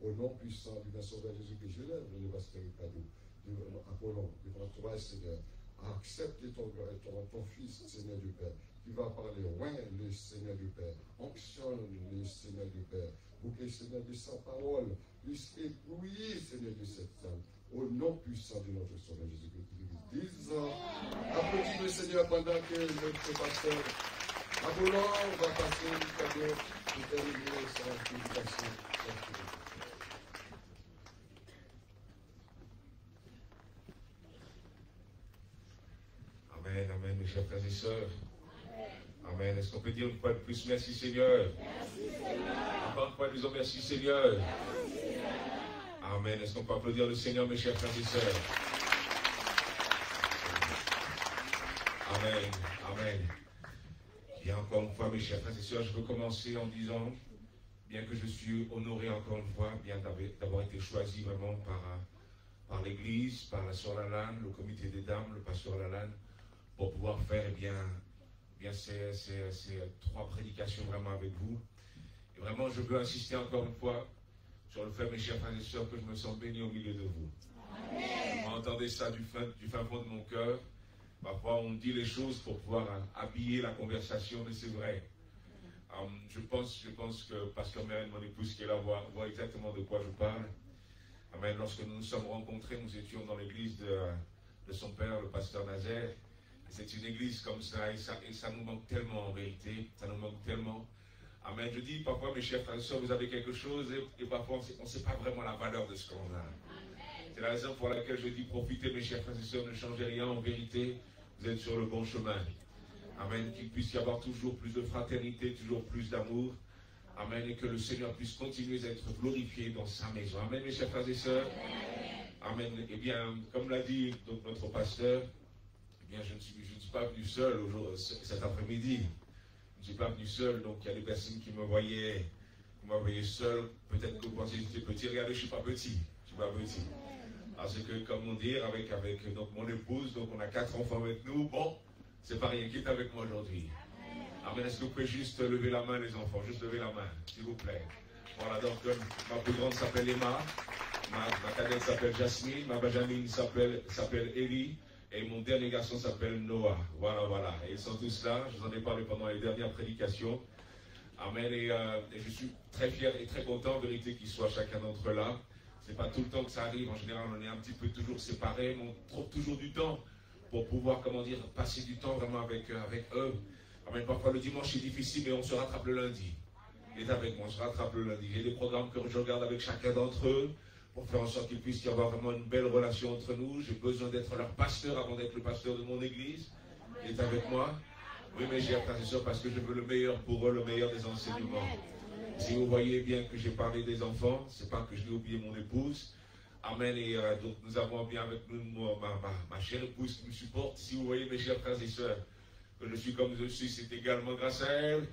Au nom puissant du Sauveur Jésus-Christ, je lève le pasteur Cadeau, Apollon, devant toi, Seigneur. Accepte ton Fils, Seigneur du Père, qui va parler. Ouais, le Seigneur du Père. Onctionne le Seigneur du Père. Pour que le Seigneur de sa parole puisse éblouir, Seigneur, de cette salle. Au nom puissant de notre Sauveur Jésus-Christ. Applaudis le Seigneur pendant que notre pasteur Apollon va passer le cadeau pour terminer sa prédication. Amen, amen, mes chers frères et sœurs. Amen. Est-ce qu'on peut dire une fois de plus merci Seigneur? Merci Seigneur. Encore une fois, disons merci Seigneur. Merci Seigneur. Amen. Est-ce qu'on peut applaudir le Seigneur, mes chers frères et sœurs? Amen, amen. Et encore une fois, mes chers frères et sœurs, je veux commencer en disant, bien que je suis honoré encore une fois, bien d'avoir été choisi vraiment par l'Église, par la sœur Lalane, le comité des dames, le pasteur Lalane, pour pouvoir faire ces 3 prédications vraiment avec vous. Et vraiment, je veux insister encore une fois sur le fait, mes chers frères et sœurs, que je me sens béni au milieu de vous. Amen. Vous entendez ça du fin fond de mon cœur. Parfois, on dit les choses pour pouvoir habiller la conversation, mais c'est vrai. Je pense que Pasteur Mérène, mon épouse qui est là, voit exactement de quoi je parle. Amen. Lorsque nous nous sommes rencontrés, nous étions dans l'église de son père, le pasteur Nazaire. C'est une église comme ça, et ça nous manque tellement en réalité. Ça nous manque tellement. Amen. Je dis parfois, mes chers frères et sœurs, vous avez quelque chose, et parfois on ne sait pas vraiment la valeur de ce qu'on a. C'est la raison pour laquelle je dis profitez, mes chers frères et sœurs, ne changez rien en vérité. Vous êtes sur le bon chemin. Amen. Qu'il puisse y avoir toujours plus de fraternité, toujours plus d'amour. Amen. Et que le Seigneur puisse continuer d'être glorifié dans sa maison. Amen, mes chers frères et sœurs. Amen. Eh bien, comme l'a dit donc, notre pasteur, eh bien, je ne suis pas venu seul cet après-midi. Je ne suis pas venu seul. Donc, il y a des personnes qui me voyaient seul. Peut-être que vous pensez que j'étais petit. Regardez, je ne suis pas petit. Je ne suis pas petit. Parce que, comme on dit, avec donc, mon épouse, donc on a 4 enfants avec nous. Bon, c'est pas rien qui est avec moi aujourd'hui. Amen. Est-ce que vous pouvez juste lever la main, les enfants? Juste lever la main, s'il vous plaît. Voilà, donc ma plus grande s'appelle Emma, ma cadette s'appelle Jasmine, ma benjamine s'appelle Ellie, et mon dernier garçon s'appelle Noah. Voilà, voilà. Et ils sont tous là. Je vous en ai parlé pendant les dernières prédications. Amen. Et je suis très fier et très content, en vérité, qu'ils soient chacun d'entre eux là. C'est pas tout le temps que ça arrive. En général, on est un petit peu toujours séparés, mais on trouve toujours du temps pour pouvoir, comment dire, passer du temps vraiment avec eux. Amen. Parfois, le dimanche, c'est difficile, mais on se rattrape le lundi. Il est avec moi, on se rattrape le lundi. J'ai des programmes que je regarde avec chacun d'entre eux pour faire en sorte qu'il puisse y avoir vraiment une belle relation entre nous. J'ai besoin d'être leur pasteur avant d'être le pasteur de mon église. Il est avec moi. Oui, mes chers frères et sœurs, parce que je veux le meilleur pour eux, le meilleur des enseignements. Si vous voyez bien que j'ai parlé des enfants, c'est pas que je l'ai oublié mon épouse. Amen. Et donc nous avons bien avec nous ma chère épouse qui me supporte. Si vous voyez mes chers frères et sœurs, que je suis comme je suis, c'est également grâce à elle.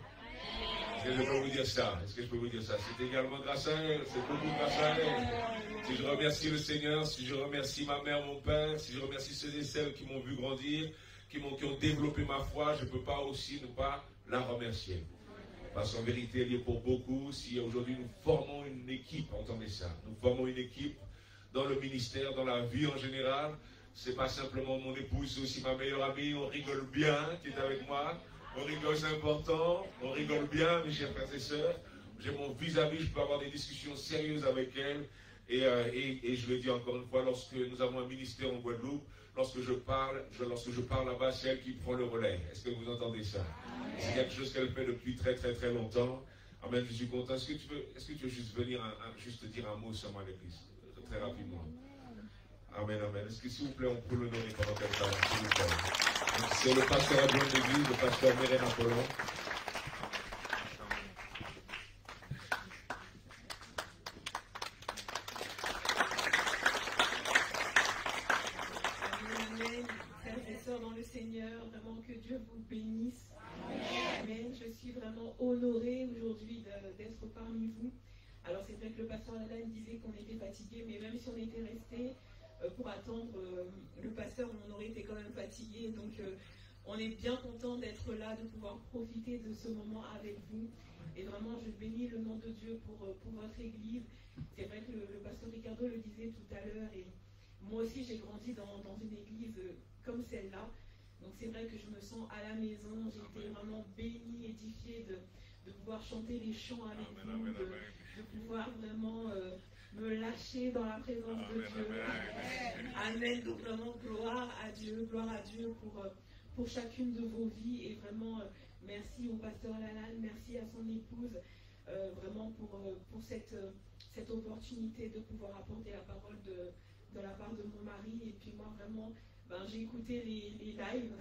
Est-ce que je peux vous dire ça? Est-ce que je peux vous dire ça? C'est également grâce à elle. C'est beaucoup grâce à elle. Si je remercie le Seigneur, si je remercie ma mère, mon père, si je remercie ceux et celles qui m'ont vu grandir, qui ont développé ma foi, je ne peux pas aussi ne pas la remercier. Parce qu'en vérité, elle y est pour beaucoup. Si aujourd'hui nous formons une équipe, entendez ça, nous formons une équipe dans le ministère, dans la vie en général. C'est pas simplement mon épouse, c'est aussi ma meilleure amie. On rigole bien, qui est avec moi. On rigole, c'est important. On rigole bien, mes chers frères et sœurs. J'ai mon vis-à-vis, je peux avoir des discussions sérieuses avec elle. Et je le dis encore une fois, lorsque nous avons un ministère en Guadeloupe, lorsque je parle là-bas, c'est elle qui prend le relais. Est-ce que vous entendez ça? C'est quelque chose qu'elle fait depuis très très très longtemps. Amen, je suis content. Est-ce que tu veux juste venir juste dire un mot seulement à l'église? Très rapidement. Amen, amen. Est-ce que s'il vous plaît, on peut l'honorer pendant quelques temps, s'il vous plaît? C'est le pasteur adjoint de l'église, le pasteur Mérène Apollon. Amen. Frères et sœurs dans le Seigneur, vraiment que Dieu vous bénisse. Amen. Je suis vraiment honorée aujourd'hui d'être parmi vous. Alors c'est vrai que le pasteur Alan disait qu'on était fatigué, mais même si on était resté pour attendre le pasteur, on aurait été quand même fatigué. Donc on est bien content d'être là, de pouvoir profiter de ce moment avec vous. Et vraiment, je bénis le nom de Dieu pour votre église. C'est vrai que le pasteur Ricardo le disait tout à l'heure, et moi aussi j'ai grandi dans une église comme celle-là. Donc c'est vrai que je me sens à la maison, j'ai été vraiment bénie, édifiée de pouvoir chanter les chants avec vous, de pouvoir vraiment me lâcher dans la présence de Dieu. Amen. Donc vraiment gloire à Dieu pour chacune de vos vies. Et vraiment merci au pasteur Lalanne, merci à son épouse, vraiment pour cette opportunité de pouvoir apporter la parole de la part de mon mari. Et puis moi vraiment, j'ai écouté les lives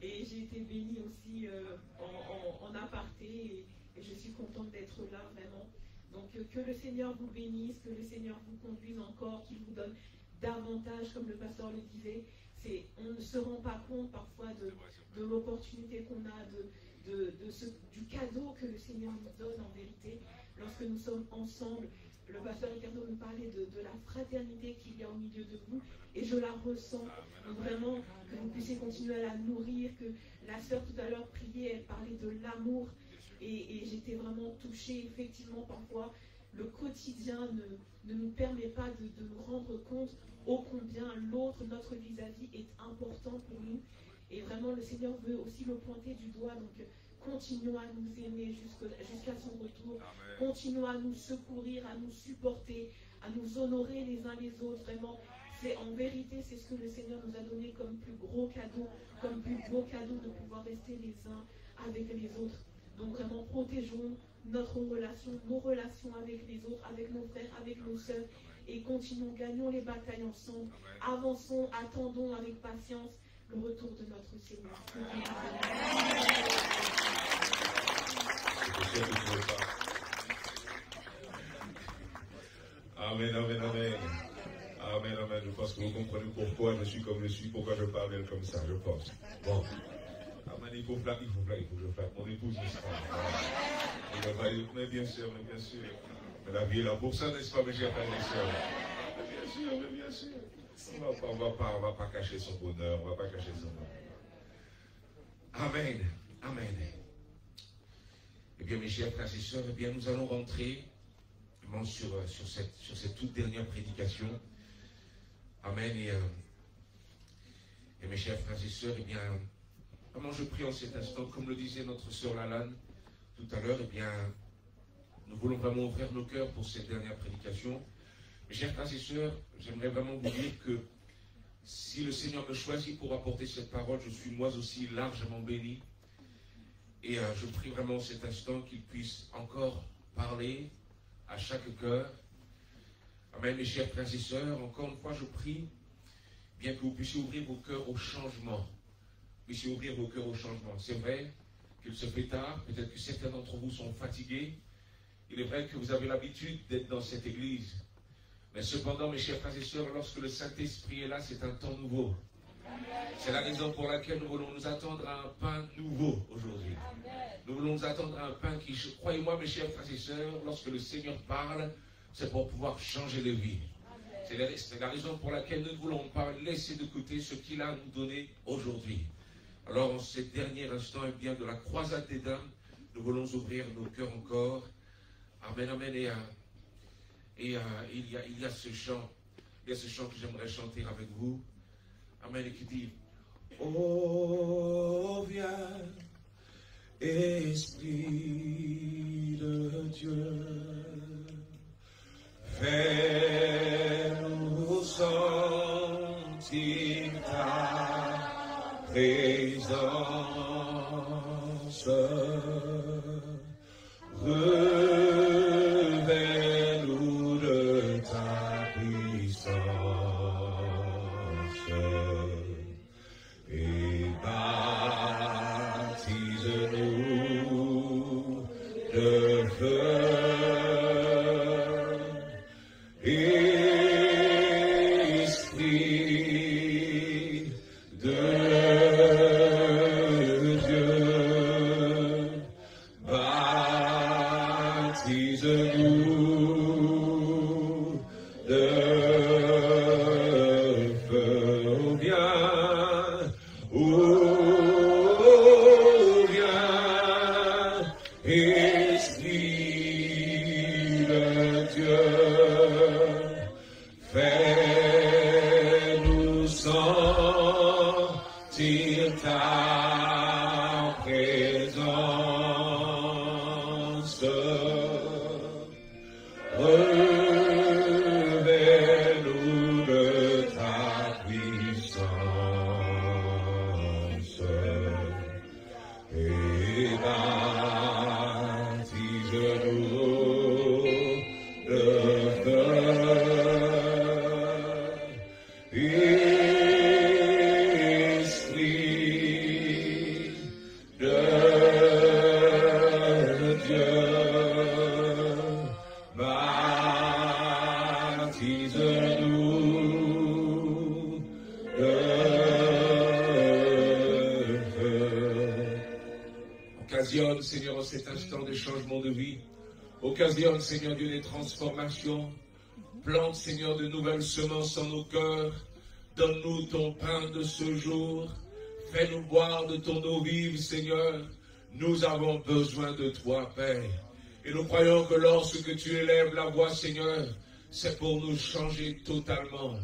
et j'ai été bénie aussi en aparté, et je suis contente d'être là vraiment. Donc que le Seigneur vous bénisse, que le Seigneur vous conduise encore, qu'il vous donne davantage, comme le pasteur le disait. On ne se rend pas compte parfois de l'opportunité qu'on a, du cadeau que le Seigneur nous donne en vérité lorsque nous sommes ensemble. Le pasteur Ricardo nous parlait de la fraternité qu'il y a au milieu de vous, et je la ressens. Donc vraiment, que vous puissiez continuer à la nourrir, que la sœur tout à l'heure priait, elle parlait de l'amour, et j'étais vraiment touchée. Effectivement, parfois, le quotidien ne nous permet pas de nous rendre compte ô combien l'autre, notre vis-à-vis, est important pour nous. Et vraiment, le Seigneur veut aussi le pointer du doigt. Donc, continuons à nous aimer jusqu'à son retour. Amen. Continuons à nous secourir, à nous supporter, à nous honorer les uns les autres. Vraiment, en vérité, c'est ce que le Seigneur nous a donné comme plus gros cadeau, comme plus beau cadeau, de pouvoir rester les uns avec les autres. Donc vraiment, protégeons notre relation, nos relations avec les autres, avec nos frères, avec nos sœurs, et continuons, gagnons les batailles ensemble. Amen. Avançons, attendons avec patience le retour de notre Seigneur. Amen, amen, amen. Amen, amen. Je pense que vous comprenez pourquoi je suis comme je suis, pourquoi je parle d'elle comme ça, je pense. Bon. Amen, il faut que je flatte mon épouse, n'est-ce pas? Mais bien sûr, mais bien sûr. Mais la vie est là pour ça, n'est-ce pas, mes chers frères et sœurs? Mais bien sûr. On va pas cacher son bonheur, on va pas cacher son bonheur. Amen, amen. Eh bien, mes chers frères et sœurs, eh bien, nous allons rentrer sur cette toute dernière prédication. Amen. Et mes chers frères et sœurs, eh bien, vraiment je prie en cet instant, comme le disait notre sœur Lalanne tout à l'heure, eh bien, nous voulons vraiment ouvrir nos cœurs pour cette dernière prédication. Mes chers frères et sœurs, j'aimerais vraiment vous dire que si le Seigneur me choisit pour apporter cette parole, je suis moi aussi largement béni. Et je prie vraiment cet instant qu'il puisse encore parler à chaque cœur. Amen, mes chers frères et sœurs, encore une fois, je prie bien que vous puissiez ouvrir vos cœurs au changement. Puissiez ouvrir vos cœurs au changement. C'est vrai qu'il se fait tard, peut-être que certains d'entre vous sont fatigués. Il est vrai que vous avez l'habitude d'être dans cette église. Mais cependant, mes chers frères et sœurs, lorsque le Saint-Esprit est là, c'est un temps nouveau. C'est la raison pour laquelle nous voulons nous attendre à un pain nouveau aujourd'hui. Nous voulons nous attendre à un pain qui, croyez-moi, mes chers frères et sœurs, lorsque le Seigneur parle, c'est pour pouvoir changer les vies. C'est la raison pour laquelle nous ne voulons pas laisser de côté ce qu'il a à nous donner aujourd'hui. Alors, en ce dernier instant, eh bien, de la croisade des dames, nous voulons ouvrir nos cœurs encore. Amen, amen. Et il y a ce chant que j'aimerais chanter avec vous. Amen, qui dit: oh, viens, Esprit de Dieu, fais-nous sentir ta présence. Revêt-nous de ta puissance et baptise-nous de feu. Esprit de Dieu, baptise-nous de feu. Oh, viens, fais-nous sentir ta présence. Revêt-nous de ta puissance et baptise-nous de feu. Esprit de Dieu, baptise-nous de feu. Occasionne, Seigneur, en cet instant de changement de vie. Occasionne, Seigneur Dieu, des transformations. Plante, Seigneur, de nouvelles semences en nos cœurs. Donne-nous ton pain de ce jour. Fais-nous boire de ton eau vive, Seigneur. Nous avons besoin de toi, Père. Et nous croyons que lorsque tu élèves la voix, Seigneur, c'est pour nous changer totalement.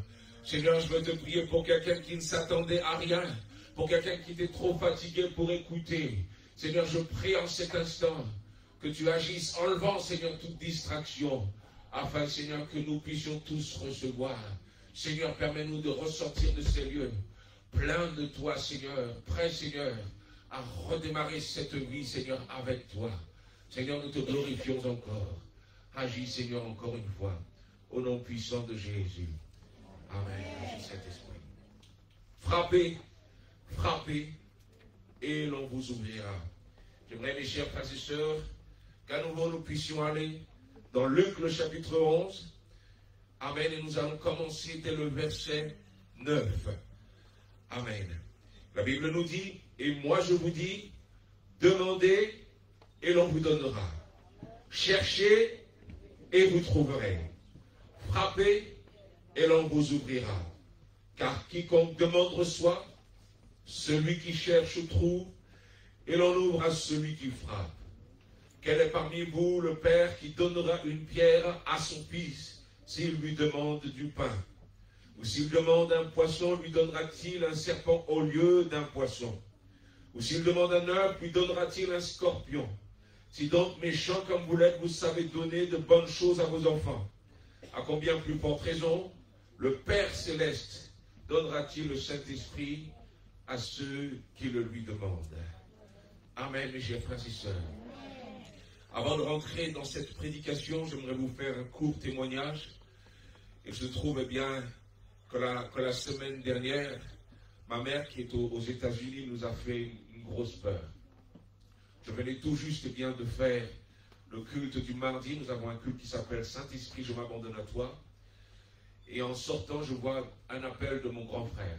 Seigneur, je veux te prier pour quelqu'un qui ne s'attendait à rien, pour quelqu'un qui était trop fatigué pour écouter. Seigneur, je prie en cet instant que tu agisses, enlevant, Seigneur, toute distraction, afin, Seigneur, que nous puissions tous recevoir. Seigneur, permets-nous de ressortir de ces lieux, pleins de toi, Seigneur, prêts, Seigneur, à redémarrer cette vie, Seigneur, avec toi. Seigneur, nous te glorifions encore. Agis, Seigneur, encore une fois, au nom puissant de Jésus. Amen. Agis, Saint-Esprit. Frappez, frappez, et l'on vous ouvrira. J'aimerais, mes chers frères et sœurs, qu'à nouveau nous puissions aller dans Luc, le chapitre 11. Amen. Et nous allons commencer dès le verset 9. Amen. La Bible nous dit, et moi je vous dis, demandez et l'on vous donnera. Cherchez et vous trouverez. Frappez et l'on vous ouvrira. Car quiconque demande reçoit, celui qui cherche trouve, et l'on ouvre à celui qui frappe. Quel est parmi vous le père qui donnera une pierre à son fils s'il lui demande du pain? Ou s'il demande un poisson, lui donnera-t-il un serpent au lieu d'un poisson? Ou s'il demande un œuf, lui donnera-t-il un scorpion? Si donc méchants comme vous l'êtes, vous savez donner de bonnes choses à vos enfants, à combien plus forte raison le Père Céleste donnera-t-il le Saint-Esprit à ceux qui le lui demandent? Amen, mes chers frères et sœurs. Avant de rentrer dans cette prédication, j'aimerais vous faire un court témoignage. Et je trouve bien que la semaine dernière, ma mère qui est aux États-Unis nous a fait une grosse peur. Je venais tout juste bien de faire le culte du mardi. Nous avons un culte qui s'appelle Saint-Esprit, je m'abandonne à toi. Et en sortant, je vois un appel de mon grand frère.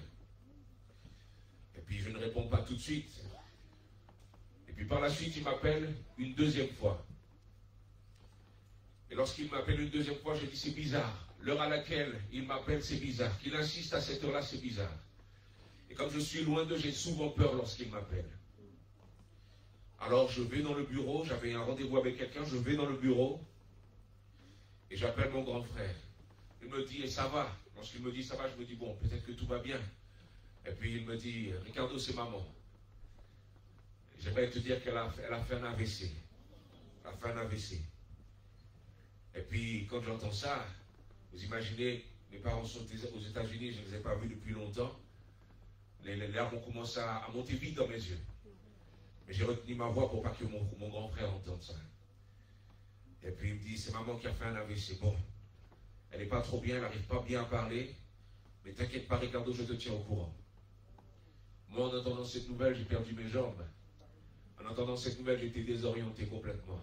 Et puis je ne réponds pas tout de suite. Et puis par la suite, il m'appelle une deuxième fois. Et lorsqu'il m'appelle une deuxième fois, je dis c'est bizarre. L'heure à laquelle il m'appelle, c'est bizarre. Qu'il insiste à cette heure-là, c'est bizarre. Et comme je suis loin d'eux, j'ai souvent peur lorsqu'il m'appelle. Alors je vais dans le bureau, j'avais un rendez-vous avec quelqu'un, je vais dans le bureau et j'appelle mon grand frère. Il me dit, et ça va? Lorsqu'il me dit ça va, je me dis, bon, peut-être que tout va bien. Et puis il me dit, Ricardo, c'est maman. J'aimerais te dire qu'elle a fait un AVC. Elle a fait un AVC. Et puis quand j'entends ça, vous imaginez, mes parents sont aux États-Unis, je ne les ai pas vus depuis longtemps. Les larmes ont commencé à monter vite dans mes yeux. Mais j'ai retenu ma voix pour pas que mon grand frère entende ça. Et puis il me dit, c'est maman qui a fait un AVC. Bon, elle n'est pas trop bien, elle n'arrive pas bien à parler. Mais t'inquiète pas, Ricardo, je te tiens au courant. Moi, en entendant cette nouvelle, j'ai perdu mes jambes. En entendant cette nouvelle, j'étais désorienté complètement.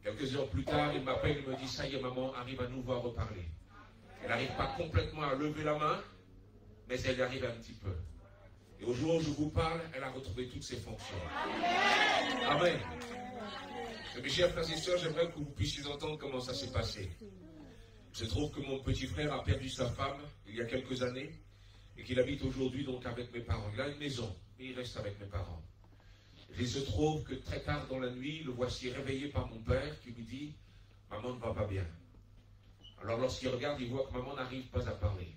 Quelques heures plus tard, il m'appelle, il me dit, ça y est, maman arrive à nouveau à reparler. Elle n'arrive pas complètement à lever la main, mais elle y arrive un petit peu. Et au jour où je vous parle, elle a retrouvé toutes ses fonctions. Amen. Et mes chers frères et sœurs, j'aimerais que vous puissiez entendre comment ça s'est passé. Je trouve que mon petit frère a perdu sa femme il y a quelques années et qu'il habite aujourd'hui donc avec mes parents. Il a une maison, mais il reste avec mes parents. Et il se trouve que très tard dans la nuit, le voici réveillé par mon père qui lui dit « Maman ne va pas bien. Alors lorsqu'ils regardent, ils voient que maman n'arrive pas à parler.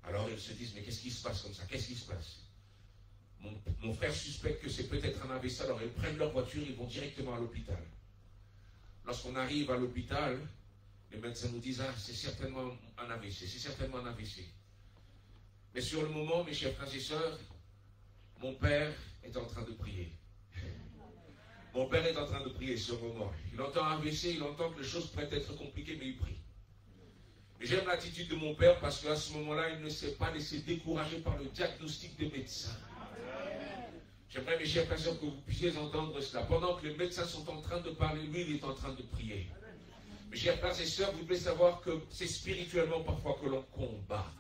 Alors ils se disent, mais qu'est-ce qui se passe comme ça? Qu'est-ce qui se passe? Mon frère suspecte que c'est peut-être un AVC, alors ils prennent leur voiture, ils vont directement à l'hôpital. Lorsqu'on arrive à l'hôpital, les médecins nous disent, ah, c'est certainement un AVC, c'est certainement un AVC. Mais sur le moment, mes chers frères et sœurs, mon père est en train de prier. Mon père est en train de prier sur le moment. Il entend un AVC, il entend que les choses pourraient être compliquées, mais il prie. Et j'aime l'attitude de mon père parce qu'à ce moment-là, il ne s'est pas laissé décourager par le diagnostic des médecins. J'aimerais, mes chers frères et sœurs, que vous puissiez entendre cela. Pendant que les médecins sont en train de parler, lui, il est en train de prier. Mes chers frères et sœurs, vous devez savoir que c'est spirituellement parfois que l'on combat.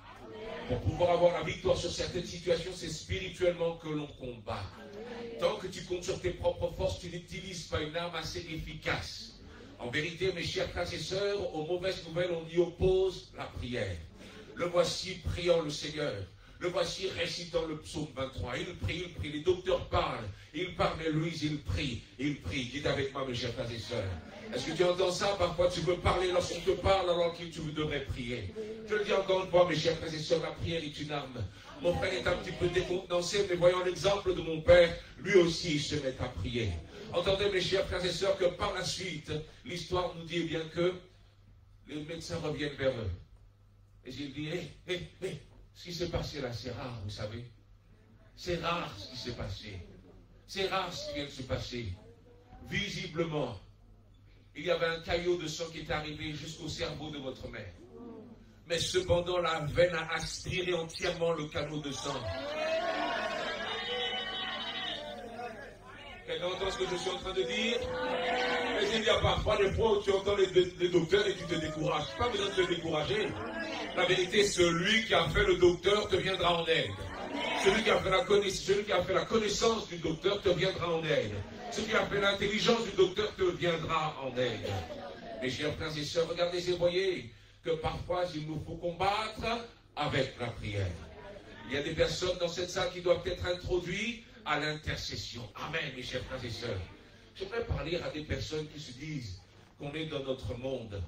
Pour pouvoir avoir la victoire sur certaines situations, c'est spirituellement que l'on combat. Tant que tu comptes sur tes propres forces, tu n'utilises pas une arme assez efficace. En vérité, mes chers frères et sœurs, aux mauvaises nouvelles, on y oppose la prière. Le voici priant le Seigneur. Le voici récitant le psaume 23. Il prie, les docteurs parlent. Il parle, mais Louise, il prie. Dites avec moi, mes chers frères et sœurs. Est-ce que tu entends ça? Parfois, tu veux parler lorsqu'on te parle, alors que tu devrais prier. Je le dis encore une fois, mes chers frères et sœurs, la prière est une arme. Mon frère est un petit peu décontenancé, mais voyant l'exemple de mon père, lui aussi, il se met à prier. Entendez, mes chers frères et sœurs, que par la suite, l'histoire nous dit bien que les médecins reviennent vers eux. Et il dit, ce qui s'est passé là, c'est rare, vous savez. C'est rare ce qui s'est passé. C'est rare ce qui vient de se passer. Visiblement, il y avait un caillot de sang qui est arrivé jusqu'au cerveau de votre mère. Mais cependant, la veine a aspiré entièrement le canot de sang. Quelqu'un entend ce que je suis en train de dire? Mais il y a parfois des fois où tu entends les docteurs et tu te décourages. Pas besoin de te décourager. La vérité, celui qui a fait le docteur te viendra en aide. Celui qui a fait la connaissance du docteur te viendra en aide. Celui qui a fait l'intelligence du docteur te viendra en aide. Mes chers frères et sœurs, regardez et voyez que parfois il nous faut combattre avec la prière. Il y a des personnes dans cette salle qui doivent être introduites à l'intercession. Amen, mes chers frères et sœurs. J'aimerais parler à des personnes qui se disent qu'on est dans notre monde.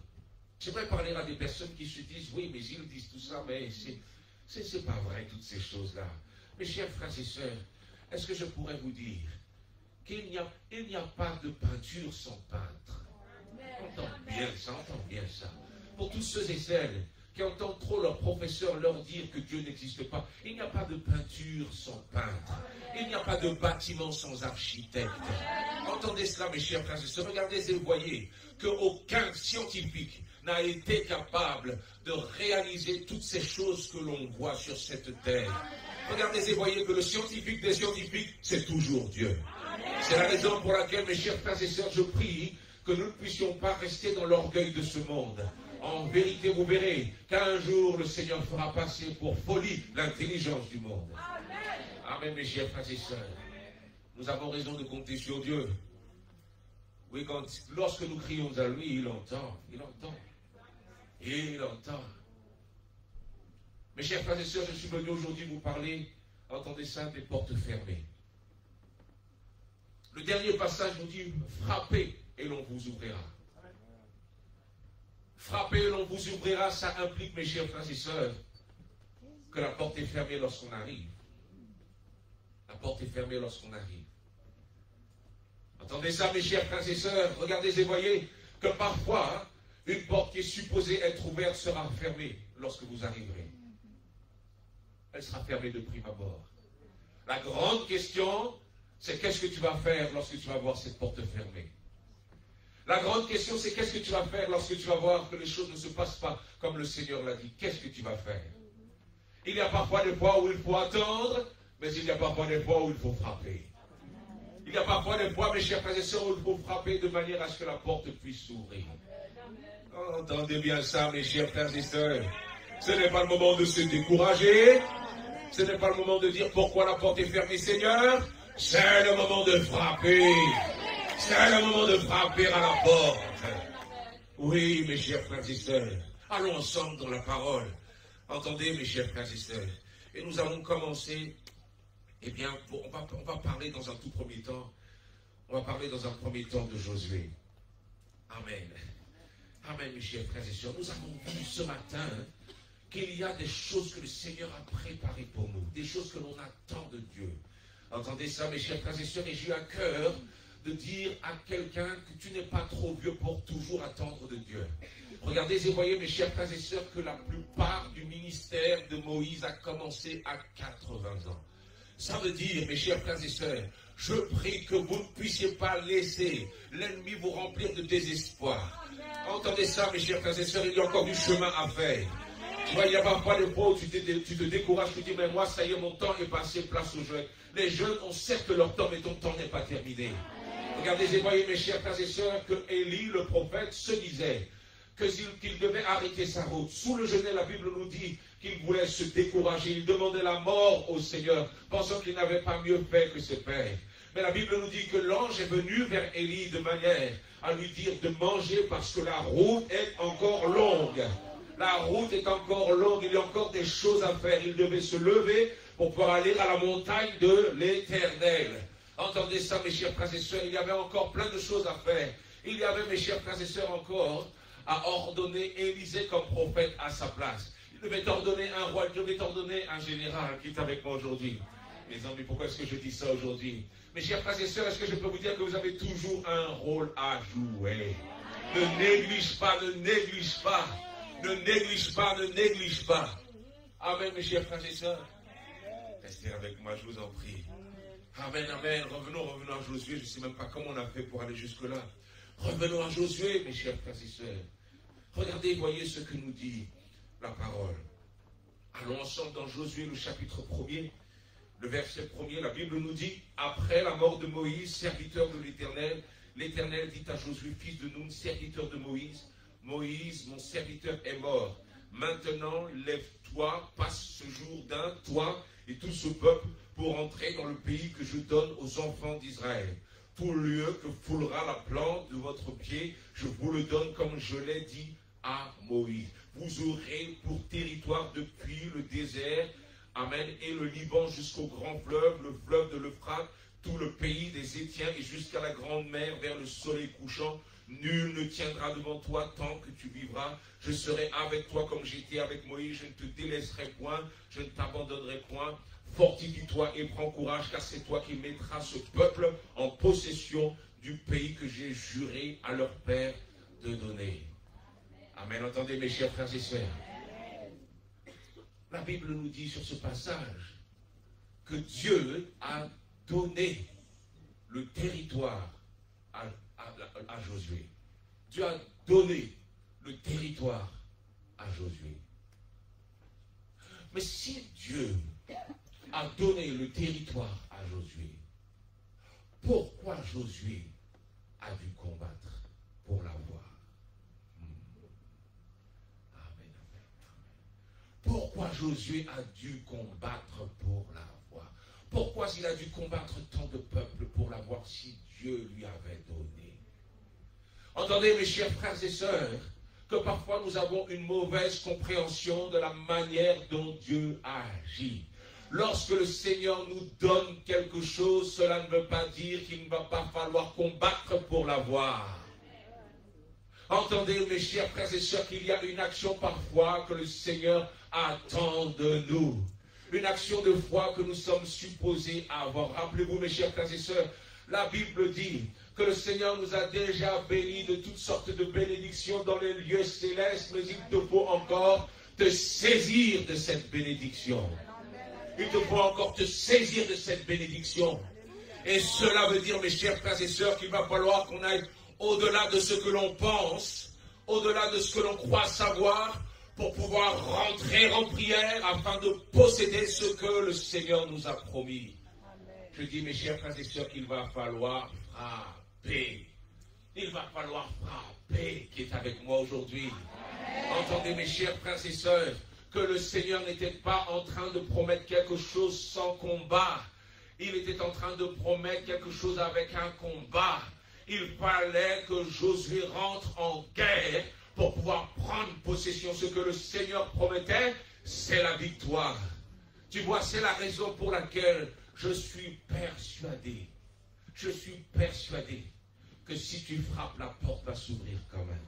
J'aimerais parler à des personnes qui se disent, oui, mais ils disent tout ça, mais c'est pas vrai, toutes ces choses-là. Mes chers frères et sœurs, est-ce que je pourrais vous dire qu'il n'y a pas de peinture sans peintre? Entends bien ça. Pour tous ceux et celles qui entendent trop leur professeur leur dire que Dieu n'existe pas, il n'y a pas de peinture sans peintre. Il n'y a pas de bâtiment sans architecte. Entendez cela, mes chers frères et sœurs. Regardez et voyez qu'aucun scientifique n'a été capable de réaliser toutes ces choses que l'on voit sur cette terre. Regardez et voyez que le scientifique des scientifiques, c'est toujours Dieu. C'est la raison pour laquelle, mes chers frères et sœurs, je prie que nous ne puissions pas rester dans l'orgueil de ce monde. En vérité, vous verrez qu'un jour, le Seigneur fera passer pour folie l'intelligence du monde. Amen, mes chers frères et sœurs. Nous avons raison de compter sur Dieu. Oui, lorsque nous crions à lui, il entend. Mes chers frères et sœurs, je suis venu aujourd'hui vous parler, entendez ça, des portes fermées. Le dernier passage nous dit, frappez et l'on vous ouvrira. Frapper et l'on vous ouvrira, ça implique, mes chers frères et sœurs, que la porte est fermée lorsqu'on arrive. La porte est fermée lorsqu'on arrive. Entendez ça, mes chers frères et sœurs, regardez et voyez que parfois, une porte qui est supposée être ouverte sera fermée lorsque vous arriverez. Elle sera fermée de prime abord. La grande question, c'est qu'est-ce que tu vas faire lorsque tu vas voir cette porte fermée? La grande question, c'est qu'est-ce que tu vas faire lorsque tu vas voir que les choses ne se passent pas comme le Seigneur l'a dit? Qu'est-ce que tu vas faire? Il y a parfois des fois où il faut attendre, mais il y a parfois des fois où il faut frapper. Il y a parfois des fois, mes chers frères et sœurs, où il faut frapper de manière à ce que la porte puisse s'ouvrir. Entendez bien ça, mes chers frères et sœurs. Ce n'est pas le moment de se décourager. Ce n'est pas le moment de dire pourquoi la porte est fermée, Seigneur. C'est le moment de frapper. C'est le moment de frapper à la porte. Oui, mes chers frères et sœurs, allons ensemble dans la parole. Entendez, mes chers frères et sœurs. Et nous allons commencer, eh bien, on va parler dans un tout premier temps. On va parler dans un premier temps de Josué. Amen. Amen, mes chers frères et sœurs. Nous avons vu ce matin qu'il y a des choses que le Seigneur a préparées pour nous, des choses que l'on attend de Dieu. Entendez ça, mes chers frères et sœurs, et j'ai eu à cœur de dire à quelqu'un que tu n'es pas trop vieux pour toujours attendre de Dieu. Regardez et voyez, mes chers frères et sœurs, que la plupart du ministère de Moïse a commencé à 80 ans. Ça veut dire, mes chers frères et sœurs, je prie que vous ne puissiez pas laisser l'ennemi vous remplir de désespoir. Entendez ça, mes chers frères et sœurs, il y a encore du chemin à faire. Tu vois, il y a parfois des fois où tu te décourages, tu te dis, mais moi, ça y est, mon temps est passé, place aux jeunes. Les jeunes ont certes leur temps, mais ton temps n'est pas terminé. Regardez et voyez, mes chers frères et sœurs, que Élie, le prophète, se disait qu'il devait arrêter sa route. Sous le jeûne, la Bible nous dit qu'il voulait se décourager. Il demandait la mort au Seigneur, pensant qu'il n'avait pas mieux fait que ses pères. Mais la Bible nous dit que l'ange est venu vers Élie de manière à lui dire de manger parce que la route est encore longue. La route est encore longue, il y a encore des choses à faire. Il devait se lever pour pouvoir aller à la montagne de l'Éternel. Entendez ça, mes chers frères et sœurs, il y avait encore plein de choses à faire. Il y avait, mes chers frères et sœurs, encore à ordonner Élisée comme prophète à sa place. Il devait ordonner un roi, il devait ordonner un général qui est avec moi aujourd'hui. Mes amis, pourquoi est-ce que je dis ça aujourd'hui? Mes chers frères et sœurs, est-ce que je peux vous dire que vous avez toujours un rôle à jouer? Ne néglige pas, ne néglige pas. Ne néglige pas, ne néglige pas. Amen, mes chers frères et sœurs. Restez avec moi, je vous en prie. Amen, amen. Revenons à Josué. Je ne sais même pas comment on a fait pour aller jusque-là. Revenons à Josué, mes chers frères et sœurs. Regardez, voyez ce que nous dit la parole. Allons ensemble dans Josué, le chapitre 1er, le verset 1er. La Bible nous dit, après la mort de Moïse, serviteur de l'Éternel, l'Éternel dit à Josué, fils de Nun, serviteur de Moïse, Moïse, mon serviteur, est mort. Maintenant, lève-toi, passe ce jour d'un, toi et tout ce peuple, pour entrer dans le pays que je donne aux enfants d'Israël. Tout lieu que foulera la plante de votre pied, je vous le donne comme je l'ai dit à Moïse. Vous aurez pour territoire depuis le désert, amen, et le Liban jusqu'au grand fleuve, le fleuve de l'Euphrate, tout le pays des Étiens et jusqu'à la grande mer vers le soleil couchant. Nul ne tiendra devant toi tant que tu vivras. Je serai avec toi comme j'étais avec Moïse. Je ne te délaisserai point, je ne t'abandonnerai point. Fortifie-toi et prends courage, car c'est toi qui mettras ce peuple en possession du pays que j'ai juré à leur père de donner. Amen. Entendez, mes chers frères et sœurs. La Bible nous dit sur ce passage que Dieu a donné le territoire à Josué. Dieu a donné le territoire à Josué. Mais si Dieu a donné le territoire à Josué, pourquoi Josué a dû combattre pour l'avoir? Amen, amen, amen. Pourquoi Josué a dû combattre pour l'avoir? Pourquoi il a dû combattre tant de peuples pour l'avoir si Dieu lui avait donné? Entendez, mes chers frères et sœurs, que parfois nous avons une mauvaise compréhension de la manière dont Dieu agit. Lorsque le Seigneur nous donne quelque chose, cela ne veut pas dire qu'il ne va pas falloir combattre pour l'avoir. Entendez, mes chers frères et sœurs, qu'il y a une action parfois que le Seigneur attend de nous. Une action de foi que nous sommes supposés avoir. Rappelez-vous, mes chers frères et sœurs, la Bible dit que le Seigneur nous a déjà bénis de toutes sortes de bénédictions dans les lieux célestes, mais il te faut encore te saisir de cette bénédiction. Il te faut encore te saisir de cette bénédiction. Et cela veut dire, mes chers frères et sœurs, qu'il va falloir qu'on aille au-delà de ce que l'on pense, au-delà de ce que l'on croit savoir, pour pouvoir rentrer en prière afin de posséder ce que le Seigneur nous a promis. Je dis, mes chers frères et sœurs, qu'il va falloir frapper. Il va falloir frapper qui est avec moi aujourd'hui. Entendez, mes chers frères et sœurs, que le Seigneur n'était pas en train de promettre quelque chose sans combat. Il était en train de promettre quelque chose avec un combat. Il fallait que Josué rentre en guerre pour pouvoir prendre possession. Ce que le Seigneur promettait, c'est la victoire. Tu vois, c'est la raison pour laquelle je suis persuadé que si tu frappes, la porte va s'ouvrir quand même.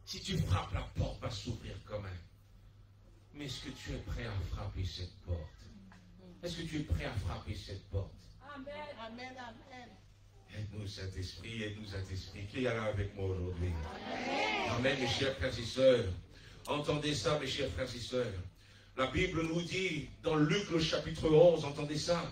Si tu frappes, la porte va s'ouvrir quand même. Mais est-ce que tu es prêt à frapper cette porte? Est-ce que tu es prêt à frapper cette porte? Amen, amen, amen. Aide-nous, Saint-Esprit, aide-nous, Saint-Esprit. Qui est là avec moi aujourd'hui? Amen, mes chers frères et sœurs. Entendez ça, mes chers frères et sœurs. La Bible nous dit, dans Luc le chapitre 11, entendez ça.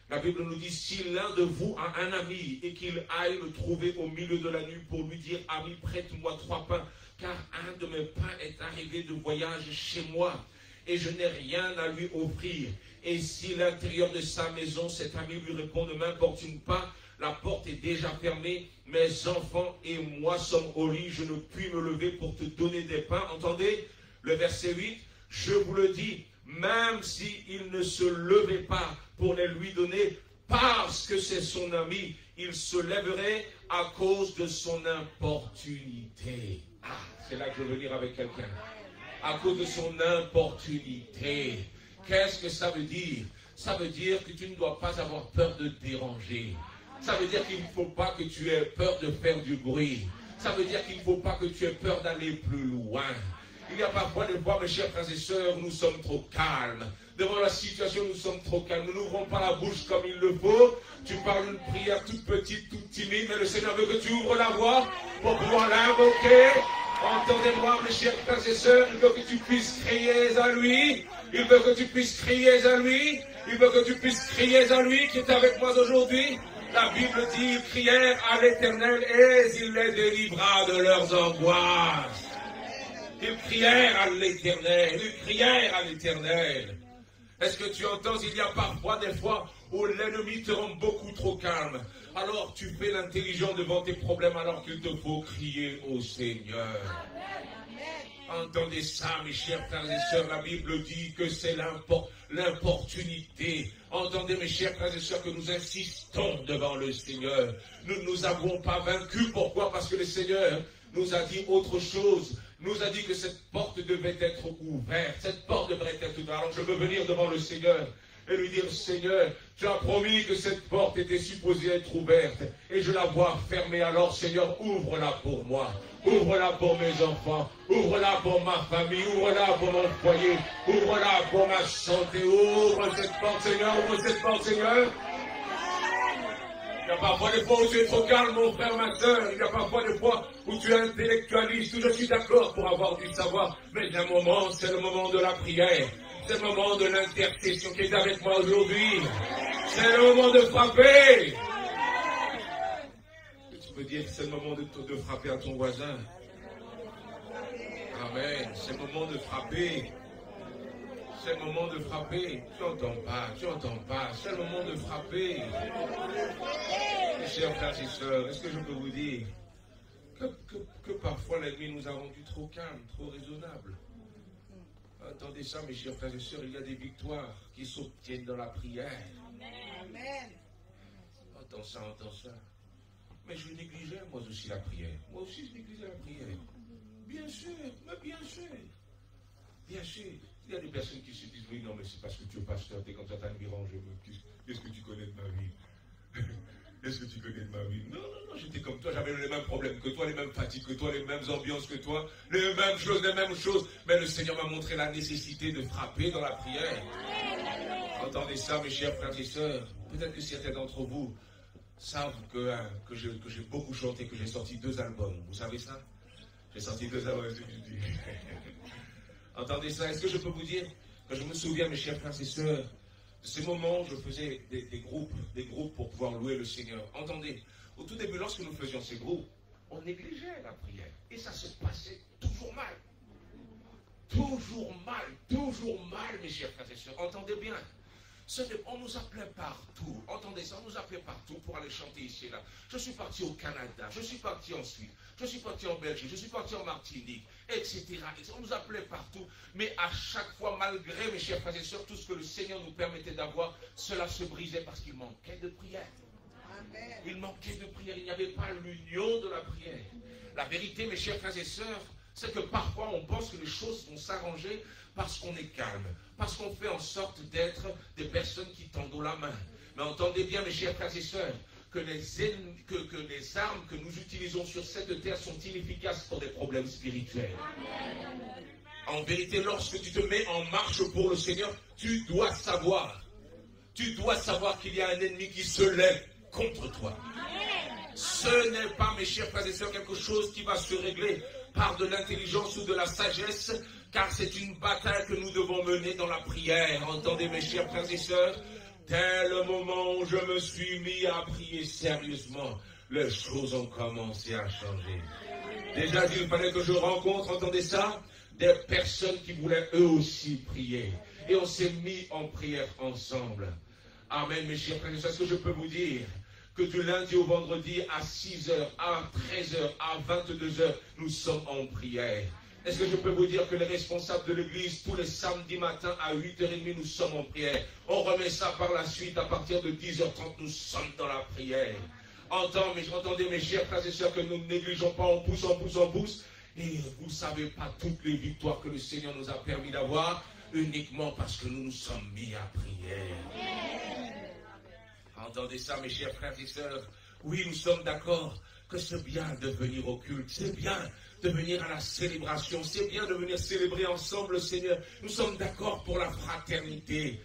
La Bible nous dit, si l'un de vous a un ami et qu'il aille le trouver au milieu de la nuit pour lui dire, ami, prête-moi 3 pains, car un de mes pains est arrivé de voyage chez moi et je n'ai rien à lui offrir. Et si l'intérieur de sa maison, cet ami lui répond, ne m'importune pas, la porte est déjà fermée, mes enfants et moi sommes au lit, je ne puis me lever pour te donner des pains. Entendez le verset 8, je vous le dis, même s'il ne se levait pas pour les lui donner, parce que c'est son ami, il se lèverait à cause de son importunité. Ah, c'est là que je veux dire avec quelqu'un. À cause de son importunité. Qu'est-ce que ça veut dire? Ça veut dire que tu ne dois pas avoir peur de déranger. Ça veut dire qu'il ne faut pas que tu aies peur de faire du bruit. Ça veut dire qu'il ne faut pas que tu aies peur d'aller plus loin. Il y a parfois des fois, mes chers frères et sœurs, nous sommes trop calmes. Devant la situation, nous sommes trop calmes. Nous n'ouvrons pas la bouche comme il le faut. Tu parles une prière toute petite, toute timide, mais le Seigneur veut que tu ouvres la voix pour pouvoir l'invoquer. Entendez-moi, mes chers frères et sœurs, il veut que tu puisses crier à lui. Il veut que tu puisses crier à lui. Il veut que tu puisses crier à lui qui est avec moi aujourd'hui. La Bible dit, ils crièrent à l'Éternel et il les délivra de leurs angoisses. Ils crièrent à l'Éternel, ils crièrent à l'Éternel. Est-ce que tu entends, il y a parfois des fois où l'ennemi te rend beaucoup trop calme. Alors tu fais l'intelligent devant tes problèmes alors qu'il te faut crier au Seigneur. Entendez ça, mes chers frères et sœurs, la Bible dit que c'est l'importunité. Entendez, mes chers frères et sœurs, que nous insistons devant le Seigneur. Nous ne nous avons pas vaincus. Pourquoi? Parce que le Seigneur nous a dit autre chose. Nous a dit que cette porte devait être ouverte. Cette porte devrait être ouverte. Alors je veux venir devant le Seigneur et lui dire, Seigneur, tu as promis que cette porte était supposée être ouverte et je la vois fermée. Alors Seigneur, ouvre-la pour moi. Ouvre-la pour mes enfants. Ouvre-la pour ma famille. Ouvre-la pour mon foyer. Ouvre-la pour ma santé. Ouvre cette porte, Seigneur. Ouvre cette porte, Seigneur. Il y a parfois des fois où tu es trop calme, mon frère, ma soeur. Il y a parfois des fois où tu es intellectualiste. Je suis d'accord pour avoir du savoir. Mais un moment, c'est le moment de la prière. C'est le moment de l'intercession qui est avec moi aujourd'hui. C'est le moment de frapper. Tu peux dire que c'est le moment de frapper à ton voisin. Amen. C'est le moment de frapper. C'est le moment de frapper. Tu n'entends pas, tu n'entends pas. C'est le moment de frapper. Mes chers frères et sœurs, est-ce que je peux vous dire que parfois l'ennemi nous a rendus trop calmes, trop raisonnables? Entendez ça, mes chers frères et sœurs, il y a des victoires qui s'obtiennent dans la prière. Amen. Entends ça, entends ça. Mais je négligeais moi aussi la prière. Moi aussi, je négligeais la prière. Bien sûr, mais bien sûr. Bien sûr. Il y a des personnes qui se disent, oui, non, mais c'est parce que tu es pasteur, t'es comme ça, t'as un mirange. Qu'est-ce que tu connais de ma vie? Est-ce que tu connais de ma vie? Non, non, non, j'étais comme toi, j'avais les mêmes problèmes que toi, les mêmes fatigues que toi, les mêmes ambiances que toi, les mêmes choses. Mais le Seigneur m'a montré la nécessité de frapper dans la prière. Entendez ça, mes chers frères et sœurs. Peut-être que certains d'entre vous savent que j'ai beaucoup chanté, que j'ai sorti 2 albums. Vous savez ça? J'ai sorti 2 albums, c'est ce que je dis. Entendez ça? Est-ce que je peux vous dire que je me souviens, mes chers frères et sœurs, de ces moments où je faisais des groupes pour pouvoir louer le Seigneur. Entendez, au tout début, lorsque nous faisions ces groupes, on négligeait la prière. Et ça se passait toujours mal. Toujours mal, mes chers frères et sœurs. Entendez bien. On nous appelait partout. Entendez ça, on nous appelait partout pour aller chanter ici et là. Je suis parti au Canada, je suis parti en Suisse, je suis parti en Belgique, je suis parti en Martinique, etc. On nous appelait partout. Mais à chaque fois, malgré, mes chers frères et sœurs, tout ce que le Seigneur nous permettait d'avoir, cela se brisait parce qu'il manquait de prière. Amen. Il manquait de prière, il n'y avait pas l'union de la prière. La vérité, mes chers frères et sœurs, c'est que parfois on pense que les choses vont s'arranger parce qu'on est calme, parce qu'on fait en sorte d'être des personnes qui tendent la main. Mais entendez bien, mes chers frères et sœurs, que les armes que nous utilisons sur cette terre sont inefficaces pour des problèmes spirituels. En vérité, lorsque tu te mets en marche pour le Seigneur, tu dois savoir qu'il y a un ennemi qui se lève contre toi. Ce n'est pas, mes chers frères et sœurs, quelque chose qui va se régler par de l'intelligence ou de la sagesse, car c'est une bataille que nous devons mener dans la prière. Entendez, mes chers frères et sœurs, dès le moment où je me suis mis à prier sérieusement, les choses ont commencé à changer. Déjà, il fallait que je rencontre, entendez ça, des personnes qui voulaient eux aussi prier. Et on s'est mis en prière ensemble. Amen, mes chers frères et sœurs. Est-ce que je peux vous dire que du lundi au vendredi à 6h, à 13h, à 22h, nous sommes en prière? Est-ce que je peux vous dire que les responsables de l'église, tous les samedis matins à 8h30, nous sommes en prière? On remet ça par la suite, à partir de 10h30, nous sommes dans la prière. Entendez, mes chers frères et sœurs, que nous ne négligeons pas, on pousse. Et vous ne savez pas toutes les victoires que le Seigneur nous a permis d'avoir, uniquement parce que nous nous sommes mis à prier. Entendez ça, mes chers frères et sœurs? Oui, nous sommes d'accord que c'est bien de venir au culte, c'est bien de venir à la célébration, c'est bien de venir célébrer ensemble le Seigneur. Nous sommes d'accord pour la fraternité.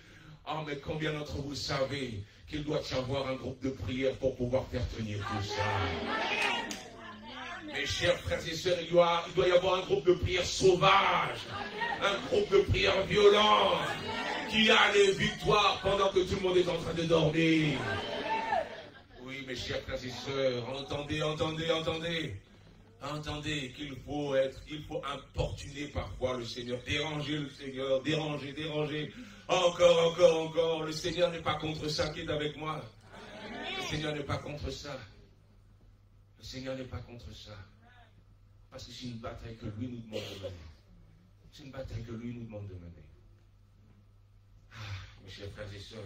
Oh, mais combien d'entre vous savez qu'il doit y avoir un groupe de prière pour pouvoir faire tenir tout ça? Mes chers frères et sœurs, il doit y avoir un groupe de prière sauvage, un groupe de prière violent, qui a les victoires pendant que tout le monde est en train de dormir. Oui, mes chers frères et sœurs, entendez qu'il faut importuner parfois le Seigneur, déranger le Seigneur, déranger. Encore. Le Seigneur n'est pas contre ça qui est avec moi. Le Seigneur n'est pas contre ça. Le Seigneur n'est pas contre ça. Parce que c'est une bataille que lui nous demande de mener. C'est une bataille que lui nous demande de mener. Mes chers frères et sœurs,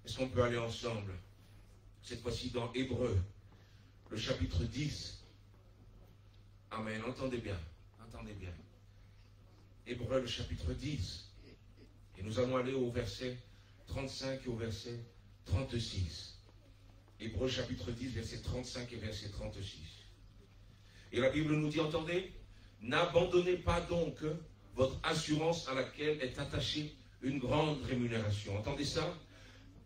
est-ce qu'on peut aller ensemble, cette fois-ci dans Hébreux, le chapitre 10. Amen, entendez bien. Hébreux, le chapitre 10. Et nous allons aller au verset 35 et au verset 36. Hébreux, chapitre 10, verset 35 et verset 36. Et la Bible nous dit, entendez, n'abandonnez pas donc votre assurance à laquelle est attachée une grande rémunération. Entendez ça?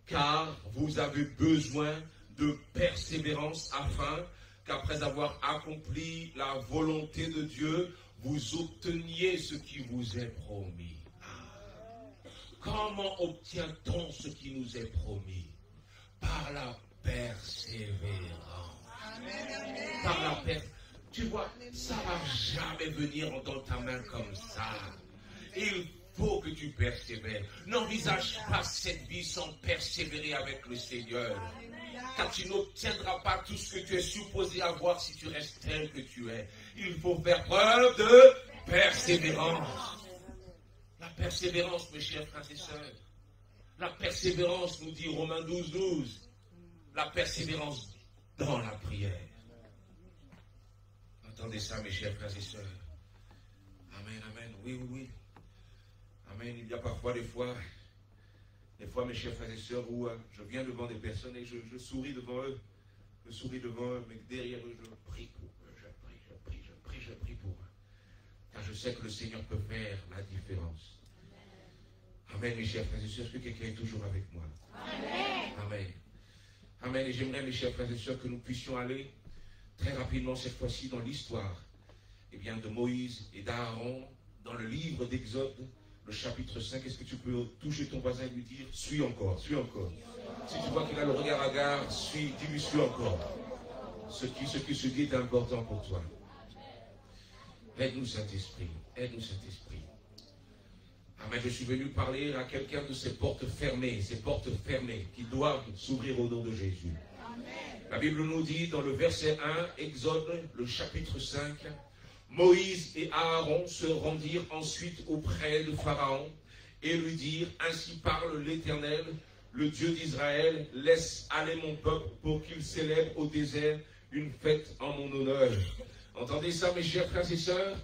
Car vous avez besoin de persévérance afin qu'après avoir accompli la volonté de Dieu, vous obteniez ce qui vous est promis. Comment obtient-on ce qui nous est promis? Par la persévérance. Par la persévérance. Tu vois, ça ne va jamais venir dans ta main comme ça. Il faut que tu persévères. N'envisage pas cette vie sans persévérer avec le Seigneur. Car tu n'obtiendras pas tout ce que tu es supposé avoir si tu restes tel que tu es. Il faut faire preuve de persévérance. La persévérance, mes chers frères et sœurs. La persévérance, nous dit Romains 12, 12. La persévérance dans la prière. Entendez ça, mes chers frères et sœurs. Amen, amen. Oui. Amen. Il y a parfois des fois, mes chers frères et sœurs, où je viens devant des personnes et je souris devant eux. Je souris devant eux, mais derrière eux, je prie pour eux. Je prie pour eux. Car je sais que le Seigneur peut faire la différence. Amen, mes chers frères et sœurs. Est-ce que quelqu'un est toujours avec moi? Amen. Amen. Et j'aimerais, mes chers frères et sœurs, que nous puissions aller très rapidement cette fois-ci dans l'histoire de Moïse et d'Aaron, dans le livre d'Exode, le chapitre 5. Est-ce que tu peux toucher ton voisin et lui dire, suis encore. Si tu vois qu'il a le regard hagard, dis-lui, suis encore. Ce qui se dit est important pour toi. Aide-nous, Saint-Esprit. Amen. Je suis venu parler à quelqu'un de ces portes fermées qui doivent s'ouvrir au nom de Jésus. La Bible nous dit dans le verset 1, Exode, le chapitre 5, Moïse et Aaron se rendirent ensuite auprès de Pharaon et lui dirent, ainsi parle l'Éternel, le Dieu d'Israël, laisse aller mon peuple pour qu'il célèbre au désert une fête en mon honneur. Entendez ça, mes chers frères et sœurs?